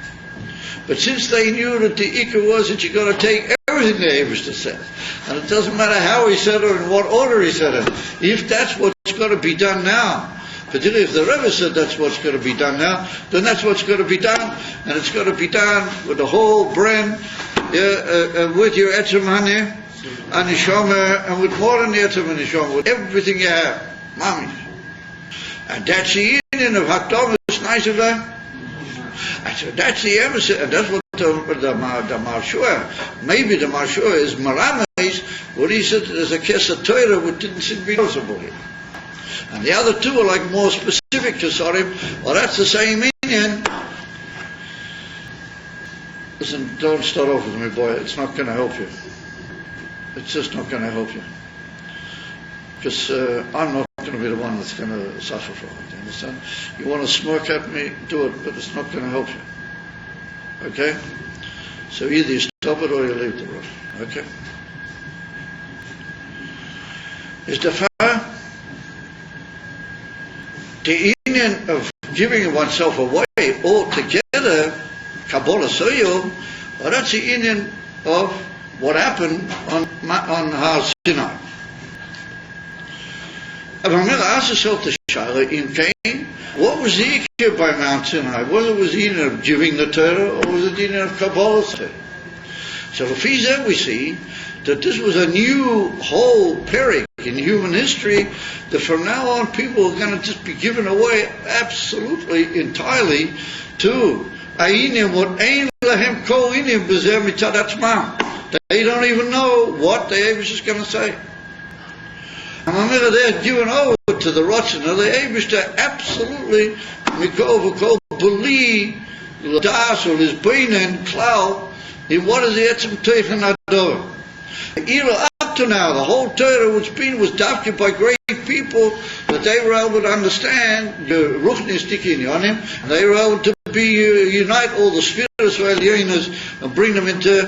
But since they knew that the Ikar was that you got to take everything the Eibishter said, and it doesn't matter how he said it or in what order he said it, if that's what's got to be done now, particularly if the Rebbe said that's what's going to be done now, then that's what's going to be done, and it's going to be done with the whole brain, with your Etzem Haneh, and Neshama, and with more than the Etzem and Neshama, with everything you have, mamish. And that's the union of Hakdom, it's nice of that. I said, that's the emissary, and that's what the Marshua, maybe the Marshua is Marames, what he said, there's a Kesser Torah which didn't seem to be noticeable here. And the other two are like more specific to Sorim, or that's the same union. Listen, don't start off with me, boy, it's not going to help you. It's just not going to help you. Because I'm not going to be the one that's going to suffer from it, you understand? You want to smirk at me, do it, but it's not going to help you. Okay? So either you stop it or you leave the room. Okay? Is the fire the union of giving oneself away altogether, Kabbalah Soyo, or that's the union of what happened on Har Sinai. And I'm going to ask yourself the Shaila in Cain, what was the Ikir by Mount Sinai? Whether it was the union of giving the Torah, or was it the union of Kabbalah Torah? So if we said, we see that this was a new whole period in human history, that from now on people are going to just be given away absolutely, entirely to a union, what ain't lahem kol union b'zeh mitzad atzmam. They don't even know what the Eibush is going to say. And whenever they're given over to the Ratzon of the Eibishter, absolutely, mikol v'kol b'li, l'das or l'izbeinen, klau, in what is the etzem teichen ador. Up to now, the whole Torah was dafked by great people, that they were able to understand the ruchnis tikin yonim, and they were able to unite all the spheres of Elyonis and bring them into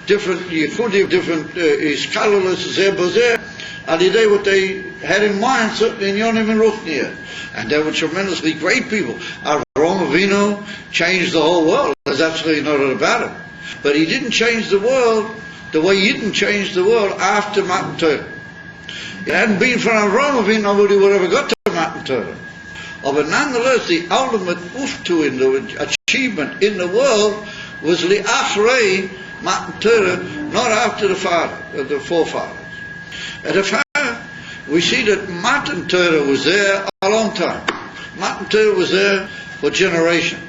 different yichudim, different iskalulas, zeh, and they what they had in mind, certainly in Yonim and Ruchniya. And they were tremendously great people. Avraham Avinu changed the whole world. There's absolutely no doubt about it. But he didn't change the world the way he didn't change the world after Matan Torah. It hadn't been for Avraham Avinu, nobody would have ever got to Matan Torah. But nonetheless, the ultimate uftu in the achievement in the world was li'achrei Matan Torah, not after the forefathers. At the fire, we see that Matan Torah was there a long time. Matan Torah was there for generations.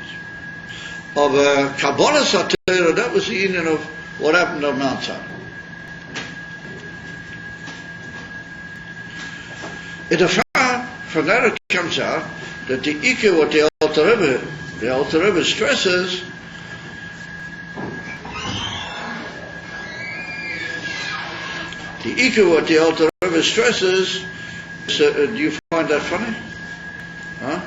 Of Kabbalah Torah, that was the union of what happened on Mount Sinai. At the fire, from that it comes out that the Ikar, what the Alter Rebbe stresses, the Ikar, what the Alter Rebbe stresses, do you find that funny? Huh?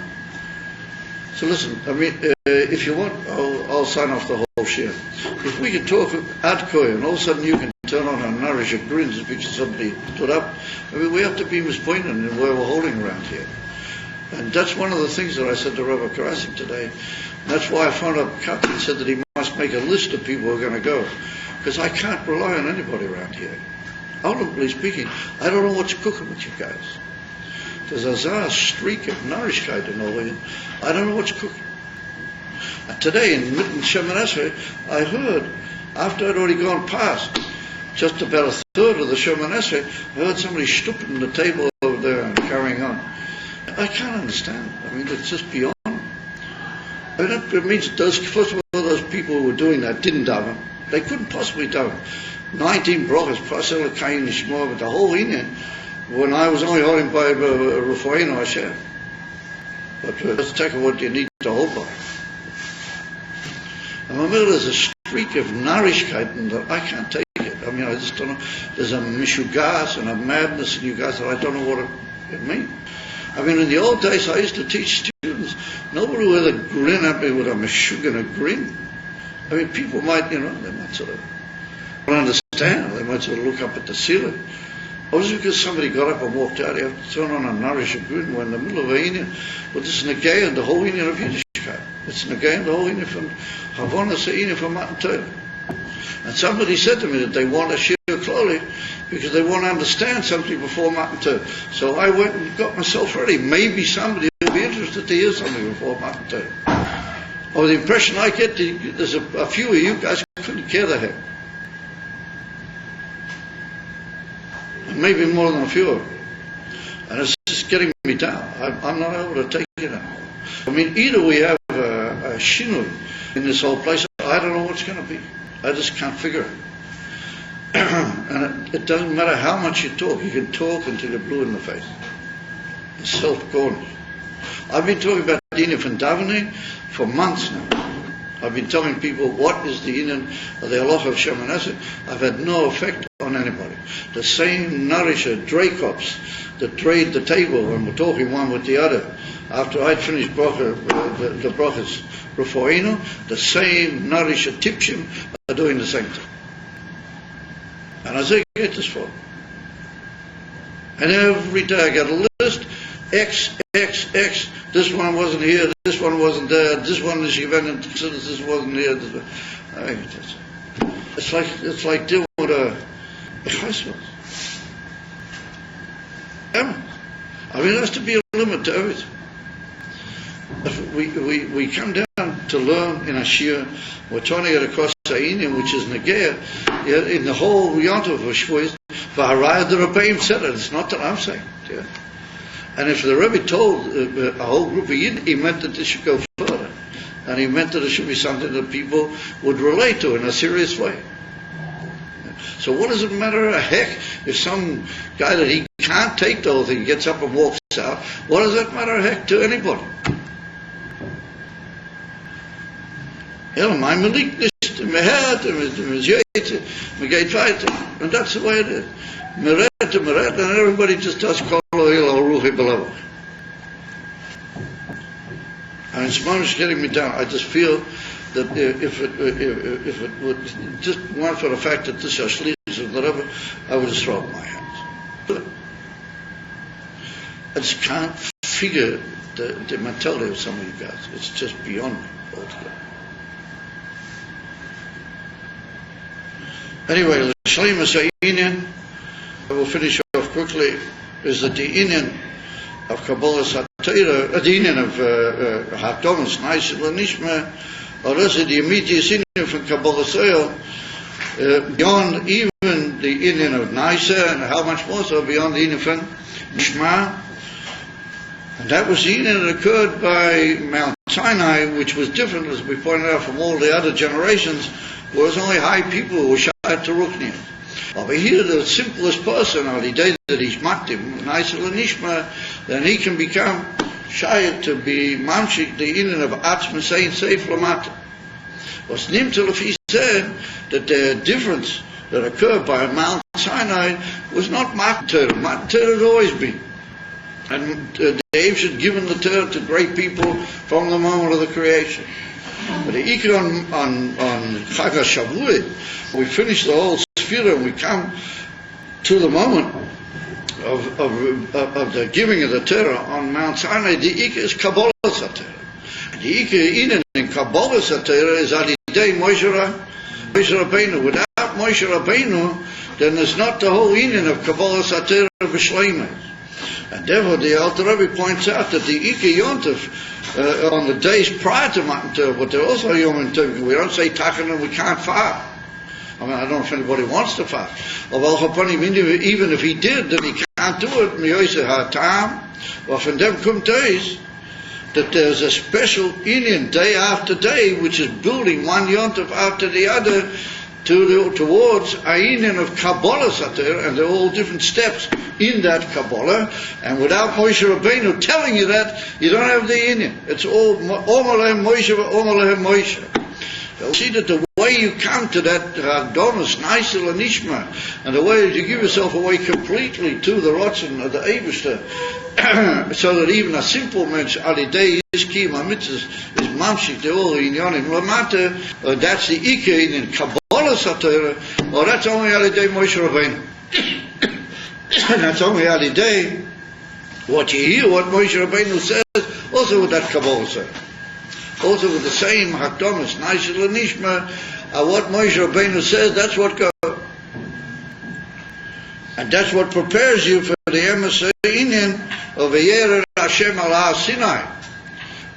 So listen, I mean, if you want, I'll sign off the whole share. If we can talk ad koi, and all of a sudden you can turn on and nourish your grins because somebody stood up, I mean, we have to be mispointed in where we're holding around here. And that's one of the things that I said to Rabbi Karasik today. And that's why I phoned up Kathy and said that he must make a list of people who are going to go. Because I can't rely on anybody around here. Ultimately speaking, I don't know what's cooking with you guys. There's a zah streak of nourishkeit in all of you. I don't know what's cooking. And today in Mitten Shemin Esrei, I heard, after I'd already gone past, just about a third of the Shemin Esrei, I heard somebody stooping the table over there and carrying on. I can't understand. I mean, it's just beyond. I And it means first of all, those people who were doing that didn't daven. They couldn't possibly daven. 19 brachas, Prasel, Kain, Shema, but the whole Inyan, when I was only holding by Rufoino Hashem. But let's take what you need to hold by. And I mean, there's a streak of nourishkeit that I can't take it. I mean, I just don't know. There's a mishugas and a madness in you guys that I don't know what it means. I mean, in the old days, I used to teach students, nobody would ever grin at me with a meshug and a grin. I mean, people might, they might sort of not understand. They might sort of look up at the ceiling. Or just because somebody got up and walked out, you have to turn on a nourish a grin. We're in the middle of a Indian. Well, this is Negay and the whole Indian of Yiddishkeit. It's Negay and the whole Indian from Havana to Indian from Matan Torah. And somebody said to me that they want to share clearly because they want to understand something before Matan Torah. So I went and got myself ready. Maybe somebody will be interested to hear something before Matan Torah. Or the impression I get, there's a few of you guys couldn't care the heck. Maybe more than a few of them. And it's just getting me down. I'm not able to take it anymore. I mean, either we have a shinui in this whole place, I don't know what's going to be. I just can't figure it. And it doesn't matter how much you talk. You can talk until you're blue in the face. It's self-gornish. I've been talking about Dinah and davening for months now. I've been telling people what is the Indian of the halacha of Shem and Esed. I've had no effect on anybody. The same nourisher, Dracops, that trade the table when we're talking one with the other. After I'd finished the brachas Rufoino, the same nourisher Tipshim are doing the same thing. And I say, get this for. And every day I get a list, X, this one wasn't here, this one wasn't there, this one is Sivan, this wasn't here. I mean, it's like dealing with a chesed. I mean, there has to be a limit to everything. If we come down to learn in Ashir, we're trying to get across Sa'inin, which is Negea, in the whole Yontif of Shvuos, V'harayah the Rebbeim said it, it's not that I'm saying it. Yeah. And if the Rebbe told a whole group of Yidden, he meant that this should go further. And he meant that it should be something that people would relate to in a serious way. So what does it matter a heck if some guy that he can't take the whole thing gets up and walks out? What does that matter a heck to anybody? My malik nicht, my head, my jete, my gate fight, and that's the way it is. Meret, and everybody just does kol oil or ruhi below. And it's getting me down. I just feel that if it would just weren't for the fact that this is or whatever, I would just throw up my hands. I just can't figure the mentality of some of you guys. It's just beyond me altogether. Anyway, the Shleimus Ha'inyan, I will finish off quickly, is that the Inyan of Kabbalah Satira, the Inyan of Hatomas, Naso Nishma, or is it the immediate Inyan from Kabbalah Soil, beyond even the Inyan of Naso, and how much more so beyond the Inyan from Nishma. And that was the Inyan that occurred by Mount Sinai, which was different, as we pointed out, from all the other generations, where it was only high people who were shy to Rukniya. Over here, the simplest person, on the day that he's maktim, Naso Nishma, then he can become shy to be mamshik, the Inyan of Atzma saying Seif Lamata. Was Nimtel, if he said that the difference that occurred by Mount Sinai was not Matan Torah. Matan Torah has always been. And the Aves had given the Torah to great people from the moment of the creation. But the Ikon on Chag HaShavuot, we finish the whole Sphira and we come to the moment of the giving of the Torah on Mount Sinai. The Ikon is Kabbalah Satira. The Ikon in Kabbalah Satira is Adidei Moshe Rabbeinu. Without Moshe Rabbeinu, then there's not the whole Inyan of Kabbalah Satira B'Shleimus. And therefore the Alter Rebbe points out that the Ike Yontif on the days prior to Matan Torah, but they're also Yom Tov. We don't say Takan and we can't fast. I mean, I don't know if anybody wants to fast. Even if he did, then he can't do it. Miyoyse HaTam, or from them come days, that there's a special inyan day after day, which is building one yontif after the other towards a inyan of Kabbalah Sater, and they're all different steps in that Kabbalah. And without Moshe Rabbeinu telling you that, you don't have the inyan. It's all Omalehem Moshe, Omalehem Moshe. So see that the way you come to that Donos, Naso Nishma, and the way that you give yourself away completely to the Rotzen of the Eibishter, so that even a simple mensch, Alidei is Kima Mitzvahs, is Mamshik, they're all in Yonim Lamata, that's the Ike in Kabbalah Satira, or that's only Alidei Moshe Rabbeinu. That's only Alidei, what you hear, what Moshe Rabbeinu says, also with that Kabbalah Satira. Also with the same Hakdomas, Naso Nishma, what Moshe Rabbeinu says, that's what goes. And that's what prepares you for the Emes Inyan of Vayera Hashem ala Sinai.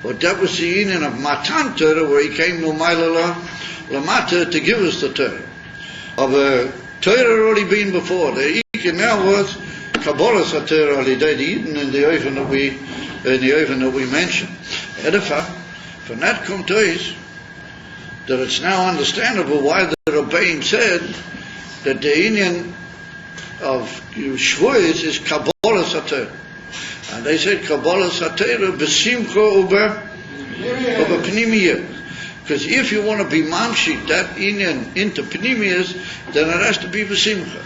But that was the Inyan of Matan Torah, where he came to Maila Lamata to give us the Torah. Of Torah already been before. The Ikan now was Kabbalah Sater Alidei, the Eden in the Oven that we mentioned. Edify. From that comes to us that it's now understandable why the Rebbeim said that the Inyan of Shavuos is Kabbalah Sater. And they said Kabbalah Sater b'simcha uber pnimiyah. Because if you want to be mamshik that inyan into pnimiyas, then it has to be b'simcha.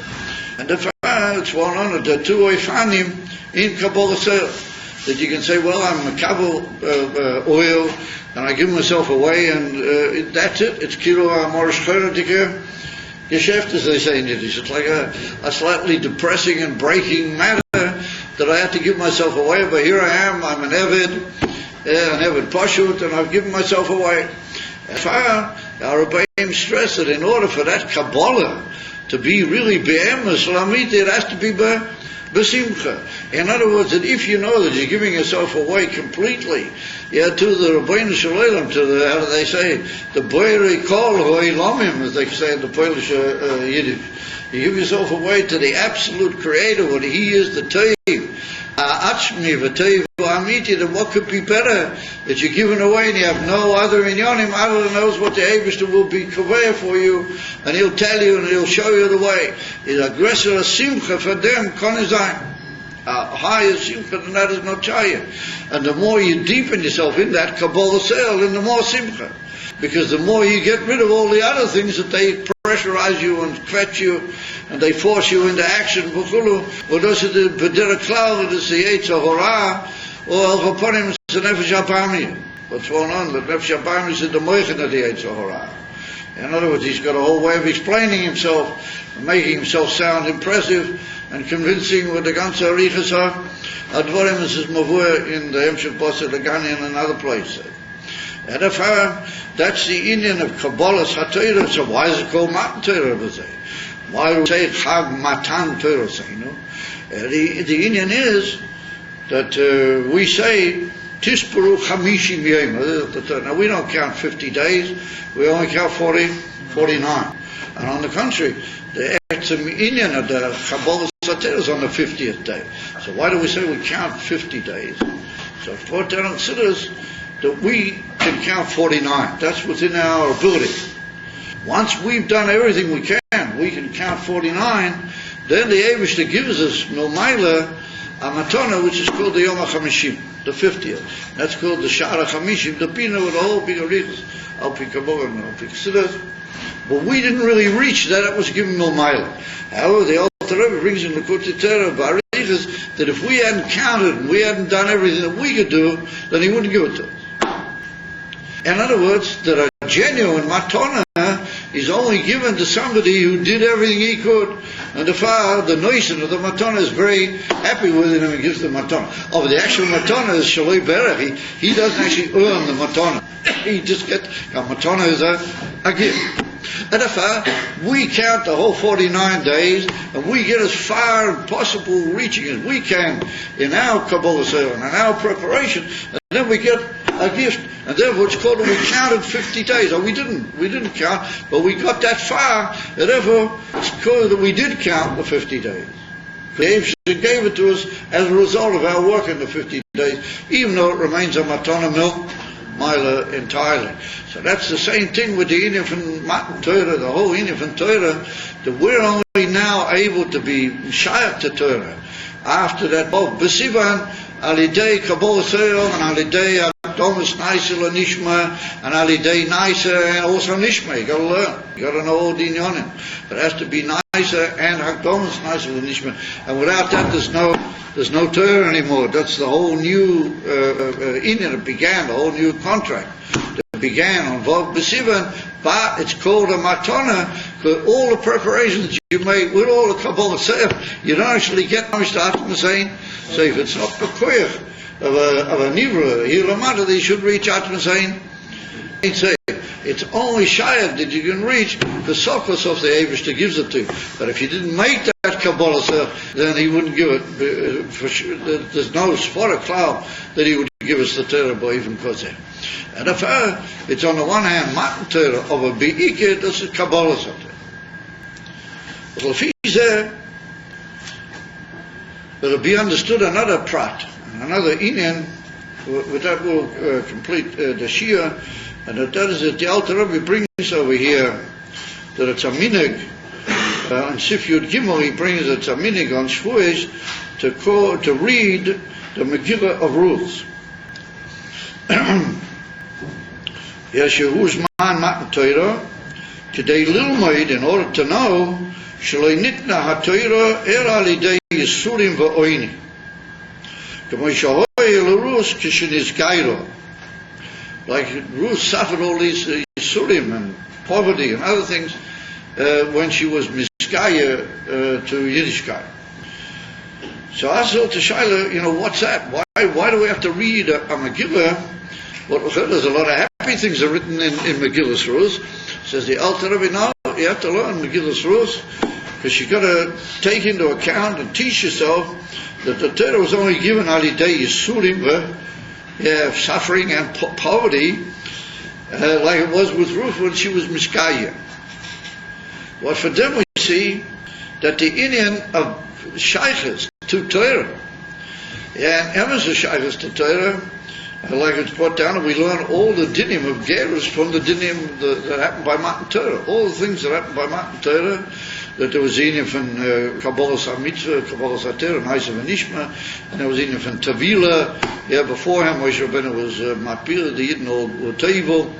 And therefore it's one honor, the two oifanim in Kabbalah Sater, that you can say, well, I'm a Kabbalah oil, and I give myself away, and that's it. It's kilo amorish choradikah. Geschäft, as they say in Yiddish. It's like a slightly depressing and breaking matter that I have to give myself away, but here I am, I'm an Eved Pashut, and I've given myself away. Our Rebbeim stressed that in order for that Kabbalah to be really be'emes lamit, it has to be b'simcha. In other words, that if you know that you're giving yourself away completely, to the Rebbeinu Shalom, to the, how do they say, the Boirei Kol Ho'ilamim, as they say in the Polish Yiddish. You give yourself away to the absolute Creator, what He is, the Teiv, Atzmi v'Teiv Amiti. Then what could be better that you're giving away and you have no other inyanim other than knows what the Eibishter will be kaveh for you, and He'll tell you and He'll show you the way. Is aggressor a simcha for them konizayim. Higher simcha than that is not chaya. And the more you deepen yourself in that Kabbalah sale, then the more simcha. Because the more you get rid of all the other things that they pressurize you and fetch you, and they force you into action, or those are the Bedera Cloud, it's the Eitz Hora, or Al Chaponim, it's the Nefesh HaPamim. What's going on? The Nefesh HaPamim is the Moichin of the Eitz Hora. In other words, he's got a whole way of explaining himself, making himself sound impressive and convincing with the ganze Arichas HaDvarim, as is Mavur in the Hemshech Bosser Legani and another place. And if that's the Inyan of Kabbalah HaTorah, so why is it called Matan Torah? Why do we say Chag Matan Torah? The Inyan is that we say Tisperu Chamishim Yom. Now we don't count 50 days, we only count 49. And on the contrary, the Inyan of the Kabbalah HaTorah is on the 50th day. So why do we say we count 50 days? So what that considers that we can count 49. That's within our ability. Once we've done everything we can count 49, then the Eibishter gives us Nomaila a Matana, which is called the Yom HaChamishim, the 50th. That's called the Sha'ar HaChamishim, the Pina with the whole big Arichas, Al Pi Kabbalah and Al Pi Chassidus. But we didn't really reach that, it was given Nomaila. However, the Alter Rebbe brings in the Likutei Torah, Barichas, that if we hadn't counted and we hadn't done everything that we could do, then He wouldn't give it to us. In other words, that a genuine matana is only given to somebody who did everything he could, and the noisen of the matana is very happy with it and he gives the matana. Oh, but the actual matana is shaloi berach. He doesn't actually earn the matana. He just gets, matana is a gift. And if we count the whole 49 days, and we get as far as possible reaching as we can in our Kabbalah sale and in our preparation, and then we get a gift. And therefore it's called, we counted 50 days. Oh, we didn't count, but we got that far, and therefore it's called that we did count the 50 days. He gave it to us as a result of our work in the 50 days, even though it remains a matana milk mila entirely. So that's the same thing with the Inyan Matan Torah, the whole Inyan Torah, that we're only now able to be shayach to Torah. After that, both Sivan, alidei kabol seyo, and alidei Thomas Naso Nishma, and alidei Naso, and also Nishma. You got to learn. You got to know all the inyanim. But it has to be Naso and Hakdomas Naso Nishma. And without that, there's no Torah anymore. That's the whole new inyan that began, the whole new contract that began on Vov B'Sivan. But it's called a matana, because all the preparations that you make with all the Kabbalah Seif, you don't actually get much to Atam saying. So if it's not the koyach of a nivra, hilamata, they should reach Atam saying. It's only shayach that you can reach the sokos of the Eivishter gives it to you. But if you didn't make that Kabbalah Seif, then he wouldn't give it. For sure, there's no spot of cloud that he would give us the Torah by even kozeh. And if it's on the one hand Matan Torah of a Be'ikeh, this is Kabbalah Seif. But if he's there, it'll be understood another prat, another inyan. With that we'll complete the Shia, and that is that the Alter Rebbe brings over here that it's a minig, and Sif Yud Gimel he brings it's a minig on Shavuos to read the Megillah of Ruth. Yeshua's man Matan Torah today lilmaid in order to know shalei nitna haTorah alidei yisurim va'oini. Like Ruth suffered all these yisurim and poverty and other things when she was miskaya to Yiddishkeit. So I thought to Shaila, what's that? Why do we have to read a Megillah? Well, there's a lot of happy things are written in Megillah's Ruth. Says the Alter Rebbe, no, you have to learn Megillah's Ruth, because you've got to take into account and teach yourself that the Torah was only given alidei yisurim, suffering and poverty, like it was with Ruth when she was miskaya. Well, for them we see that the inyan of shaykhs to Torah, and emes of shaykhs to Torah, like it's brought down, and we learn all the dinim of gerus from the dinim that happened by Matan Torah. All the things that happened by Matan Torah, that there was dinim from Kabbalah Mitzvah, Kabbalah Torah, Naso Nishma, and there was dinim from Tavila. Before him, Moshe Rabbeinu was Mapir, the Yidden or Teivel,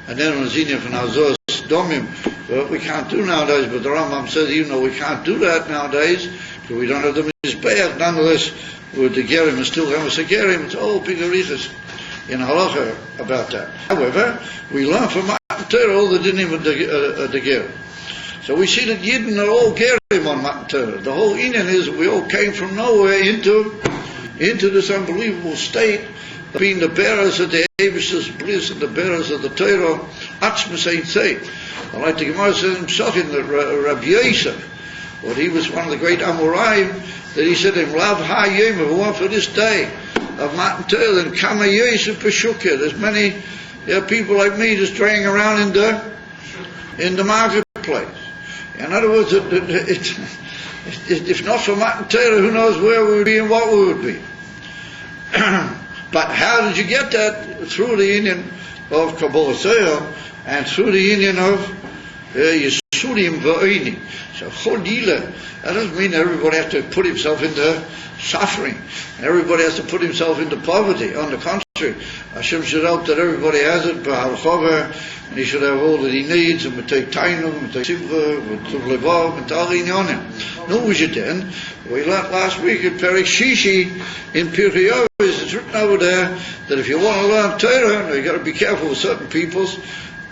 and then there was dinim from Azor Domim. Well, we can't do nowadays, but the Rambam says even though we can't do that nowadays, because we don't have the Mizbeach, nonetheless, with the Gerim and still have a Gerim, it's all big arichas in halacha about that. However, we learn from Matan Torah all the dinim of the Gerim. So we see that Yidden are all Gerim on Matan Torah. The whole inyan is that we all came from nowhere into this unbelievable state of being the bearers of the Eivishter's bliss and the bearers of the Torah. Atzmas ain't say. I like the Gemara says himself in the Rabbi Yosef, what he was one of the great Amoraim, that he said, "Im lav ha'yom, if we want for this day of Matan Torah, then kama Yosef peshukah." There's many people like me just draying around in the marketplace. In other words, if not for Matan Torah, who knows where we would be and what we would be. But how did you get that? Through the inyan of Kabbalah Seif and through the inyan of Yisurim va'oini. So chodila, that doesn't mean everybody has to put himself into suffering. Everybody has to put himself into poverty. On the contrary, Hashem should hope that everybody has it, and he should have all that he needs, and take tainum, and take simcha, and tuv levav, and tal inyanim. No, we learned last week in Perek Shishi in Pirkei Avos, it's written over there that if you want to learn Torah, you've got to be careful with certain peoples.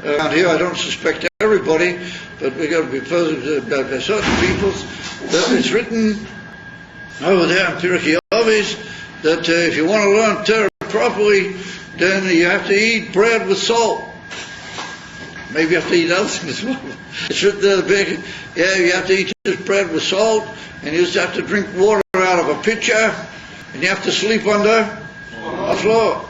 Around here, I don't suspect everybody, but we've got to be about certain peoples. It's written over there in Pirkei Avos that if you want to learn Torah properly, then you have to eat bread with salt. Maybe you have to eat other things as well. It's written there, you have to eat this bread with salt, and you just have to drink water out of a pitcher, and you have to sleep on the floor.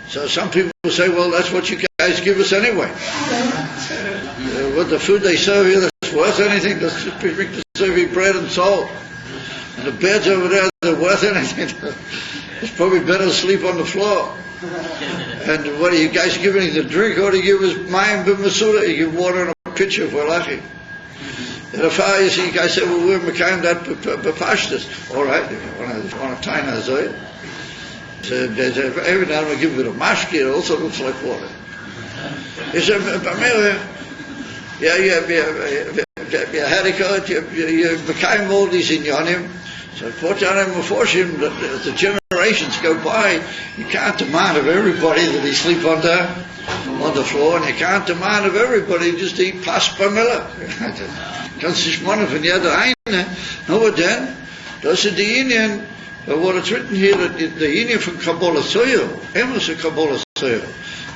So some people say, well, that's what you guys give us anyway. With the food they serve here, that's that's worth anything. That's just to save bread and salt. And the beds over there, they're worth anything. It's probably better to sleep on the floor. And what do you guys give anything to drink? Or do you give us mayim b'masuda? You give water in a pitcher for lachi. And if I, you see, you guys say, well, we're mekayim that b'pashtas. All right, if you want to tie that, so every now and then we give a bit of mashki, it also looks like water. He said, you had to go, you became all these inyanim. So, as the generations go by, you can't demand of everybody that he sleep on the floor, and you can't demand of everybody just to eat pas pamela. Kannst dich mannen von jeder eine. No, then, das ist die Indian, what it's written here, that the Indian from Kabbalah Soil, was a Kabbalah Soil.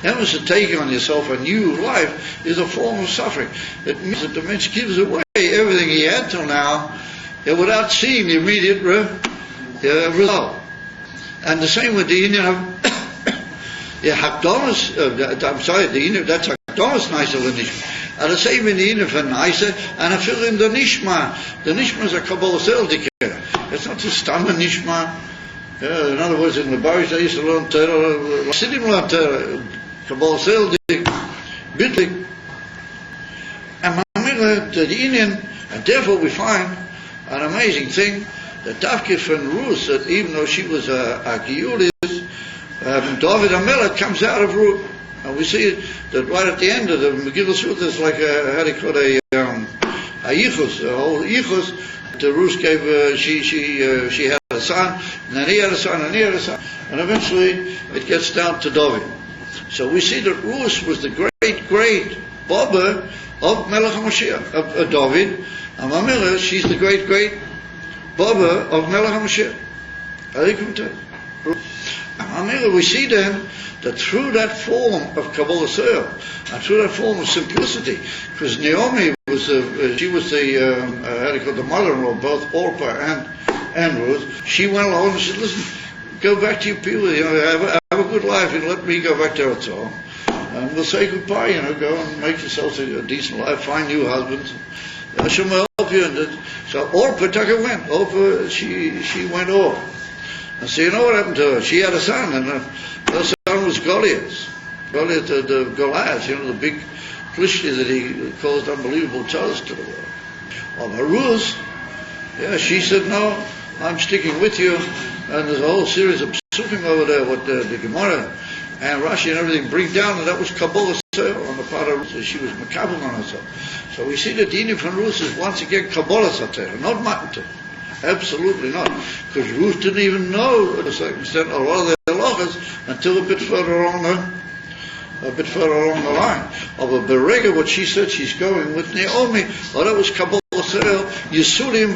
Was taking on yourself a new life is a form of suffering. It means that the Mensch gives away everything he had till now without seeing the immediate result. And the same with the Indian of Hakdonos, I'm sorry, the Indian, that's Hakdonos nicer than Nishma. And the same in the Indian for nicer, and I feel in the Nishma. The Nishma is a Kabbalah Seldik. It's not just Stamma Nishma. In other words, in the Barish, I used to learn Torah, Sidim learn Torah, Kabbalah Seldik, Bitlik. And the Indian, and therefore we find an amazing thing, that Dafke from Ruth, that even though she was a Geulis, David HaMelech comes out of Ruth. And we see that right at the end of the Megillah Ruth, there's like how do you call it, a yichus, a whole yichus. The Ruth gave, she had a son, and then he had a son, and he had a son. And eventually it gets down to David. So we see that Ruth was the great Baba of Melech HaMashiach, of David. And Mamela, she's the great Baba of Melech HaMashiach. And Mamela, we see then that through that form of Kabbalah Soil, and through that form of simplicity, because Naomi was the mother-in-law, both Orpah and Ruth, she went along and said, listen, go back to your people, have a good life, and let me go back to Eretz, and we'll say goodbye, go and make yourselves a decent life, find new husbands. Hashem will help you. And so Orpah went. Orpah, she went off. And so you know what happened to her? She had a son, and her son was Goliath. Goliath, the Goliath, the big Philistine that he caused unbelievable troubles to the world. But Ruth, she said, no, I'm sticking with you. And there's a whole series of psukim over there, what the Gemara and Rashi and everything bring down, and that was Kabbalah on the part of Ruth. She was makabel on herself. So we see that the Indian from Ruth is once again Kabbalah Satera, not Matan. Absolutely not. Because Ruth didn't even know to a certain extent a lot of the halachas until a bit further along the line. Of a berega, what she said, she's going with Naomi. That was Kabbalah Satera. Yisurim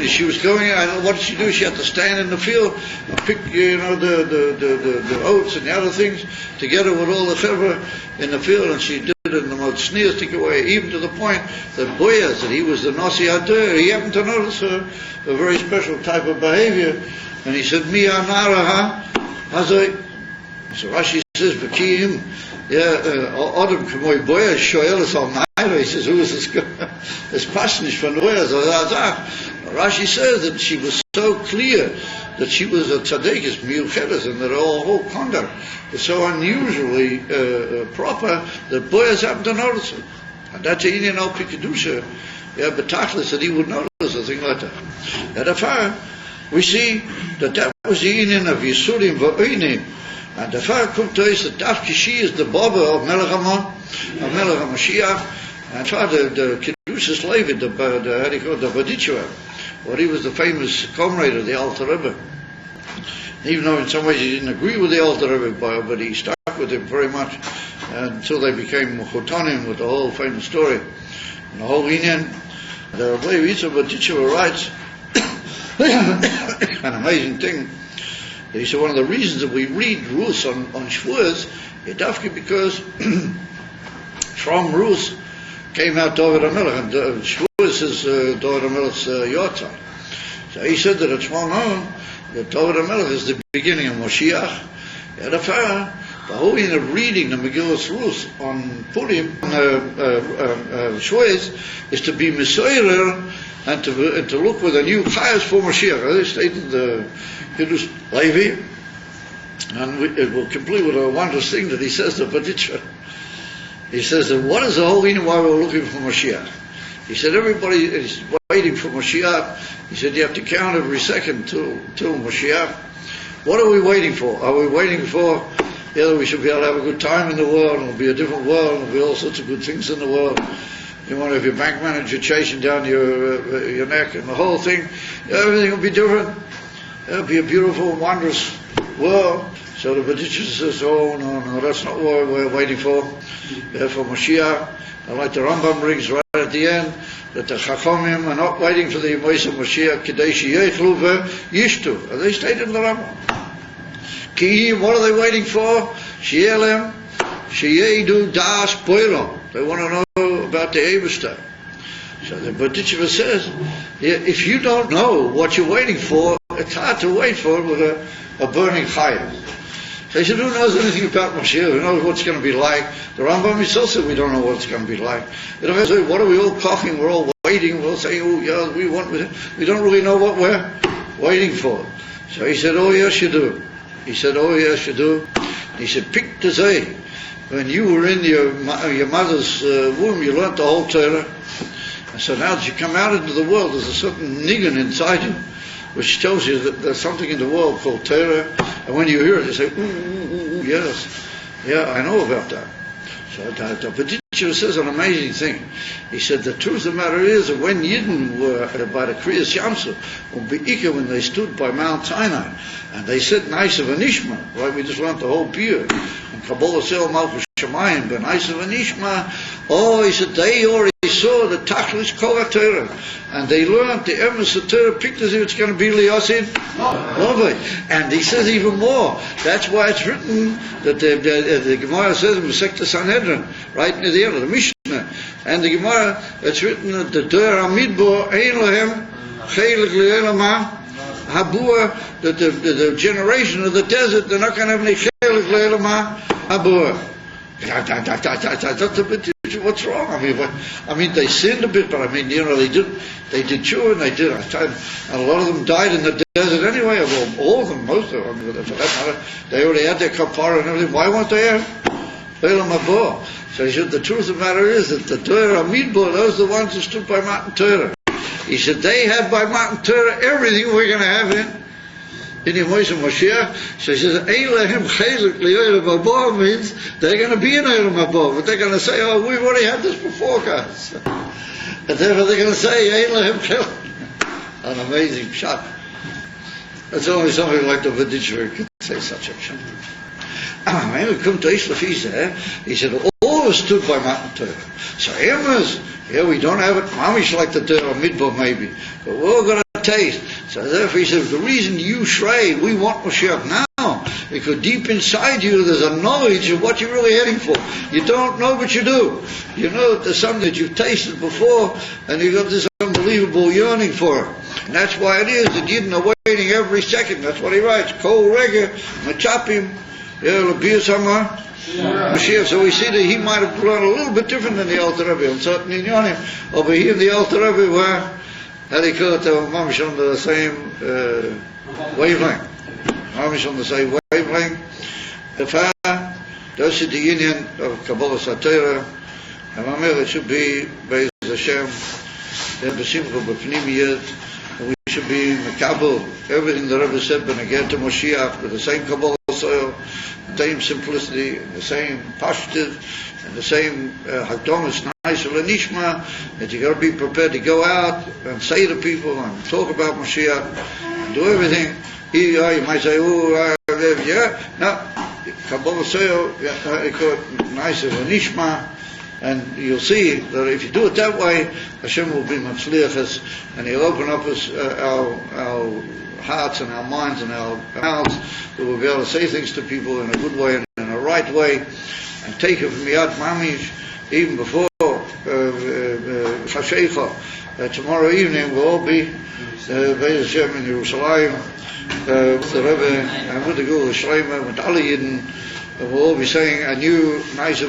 she was going, and what did she do? She had to stand in the field and pick, the oats and the other things together with all the chevra in the field, and she did it in the most sneeristic way, even to the point that Boaz, that he was the Nasi Adur, he happened to notice a very special type of behavior, and he said, Mi anara hazoi. So Rashi says, B'kiyim, Adam Kamoy Boaz shoel al Naira. He says, who is this guy? This pasnish from Boaz. Rashi says that she was so clear that she was a tzaddikus, miyuchedes, and that her whole conduct was so unusually proper that Boaz happened to notice it. And that's an Indian al Pikadusha, Betachlis, that he would notice a thing like that. At Afar, we see that was the Indian of Yisurim Va'oinim. And Afar comes to us that Dafki, she is the Baba of Melech HaMashiach, and the Kedushas Levi, the Badichua. Well, he was the famous comrade of the Alter Rebbe. Even though in some ways he didn't agree with the Alter Rebbe, but he stuck with him very much until they became Chotanim with the whole famous story. And the whole Indian, the Rebbe Yitzhak Badichua writes an amazing thing. He said one of the reasons that we read Ruth on Shavuos is dafki because from Ruth came out David HaMelech, and Shavuos is David HaMelech's Yortzeit. So he said that it's well known that David HaMelech is the beginning of Moshiach. And The whole in of reading the Megillus Ruth on Purim, Shvus, is to be Messiah and to look with a new chayas for Mashiach. They stated the Hiddus Levi, and it will complete with a wondrous thing that he says to Baditcha. He says that what is the whole reason why we're looking for Mashiach? He said everybody is waiting for Mashiach. He said you have to count every second till Mashiach. What are we waiting for? Are we waiting for we should be able to have a good time in the world, and it'll be a different world, and there'll be all sorts of good things in the world. You want to have your bank manager chasing down your neck and the whole thing. Everything will be different. It'll be a beautiful, wondrous world. So the Baditcha says, oh, no, that's not what we're waiting for. For Mashiach. And like the Rambam brings right at the end, that the Chachamim are not waiting for the Yemos of Mashiach, Kedei sheyechlu v'yishtu. And they stated in the Rambam. Ki, what are they waiting for? Sheyelem, sheyedu das poilo. They want to know about the Eibishter. So the Baditcha says, if you don't know what you're waiting for, it's hard to wait for it with a burning fire. They said, who knows anything about Mashiach? Who knows what's going to be like? The Rambam himself said, we don't know what it's going to be like. What are we all talking? We're all waiting. We're all saying, oh, yeah, we don't really know what we're waiting for. So he said, oh, yes, you do. He said, oh, yes, you do. He said, pick the day. When you were in your mother's womb, you learned the whole Torah. And so now that you come out into the world, there's a certain nigun inside you, which tells you that there's something in the world called Torah. And when you hear it, you say, ooh, yes. Yeah, I know about that. So the Baditcha says an amazing thing. He said, the truth of the matter is that when Yidden were by the Kriyas Yamsuf, when they stood by Mount Sinai, and they said, Naso v'nishma, right? We just learned the whole beer. And Kabbalah Sel Malchus Shemayim, ben Naso v'nishma. Oh, he said, they already saw the Tachlis Kol HaTorah, and they learned the Emes of Torah, picked as if it's going to be Liyasin. And he says even more. That's why it's written that the Gemara says in Masechta Sanhedrin, right near the end of the Mishnah, and the Gemara, it's written that the Torah Midbo Ein Lahem Chelik Le'elamah Habua, that the generation of the desert, they're not going to have any Chelik Le'elamah Habua. What's wrong? I mean, they sinned a bit, but I mean, they did tshuva, and they did. And a lot of them died in the desert anyway. Well, all of them, most of them, for that matter, they already had their kapara and everything. Why weren't they here? Elam Haba. So he said, the truth of the matter is that the Torah Midbar, those are the ones who stood by Mount Torah. He said, they had by Mount Torah everything we're going to have in the Yemos of Mashiach. So he says, Eilahem Chelik Li'olam Haba means they're going to be in Eilam Haba, but they're going to say, oh, we've already had this before, guys. And therefore they're going to say, Eilahem Chelik. An amazing shot. That's only somebody like the Baditcha could say such a shot. When we come to Isla, he said, all of us stood by Mount Torah. So Amos, we don't have it, mamish like the Torah Midbar maybe, but we're all going to taste. So therefore he said, the reason you stray, we want Mashiach now, because deep inside you there's a knowledge of what you're really heading for. You don't know, but you do. You know that there's something that you've tasted before, and you've got this unbelievable yearning for it. And that's why it is that Yidden are waiting every second. That's what he writes. Kol Rega, Machapim, Mashiach. So we see that he might have learned a little bit different than the Alter Rebbe. On certain inyanim, over here the Alter Rebbe were, how do you call it, mamish on the same wavelength. Mamish on the same wavelength. That's the union of Kabbalah Satira. And Mamir, it should be Be'ez Hashem, B'simcha B'pnimiyat, and we should be Mekabel, everything the Rebbe said, but again to Mashiach, with the same Kabbalah soil, the same simplicity, and the same pashtiv, and the same Hakdomas Naso L'nishma, that you got to be prepared to go out and say to people and talk about Mashiach, and do everything. You might say, no, Kabbalah soil, Naso L'nishma, and you'll see that if you do it that way, Hashem will be Matzliachas, and He'll open up our hearts and our minds and our mouths, that we'll be able to say things to people in a good way and in a right way, and take it from Yad Mamish, even before Chashecha. Tomorrow evening we'll all be Be'ez Hashem in Yerushalayim, with the Rebbe, and with the Gula Shleima, with all Yidden, We'll be saying a new Naso.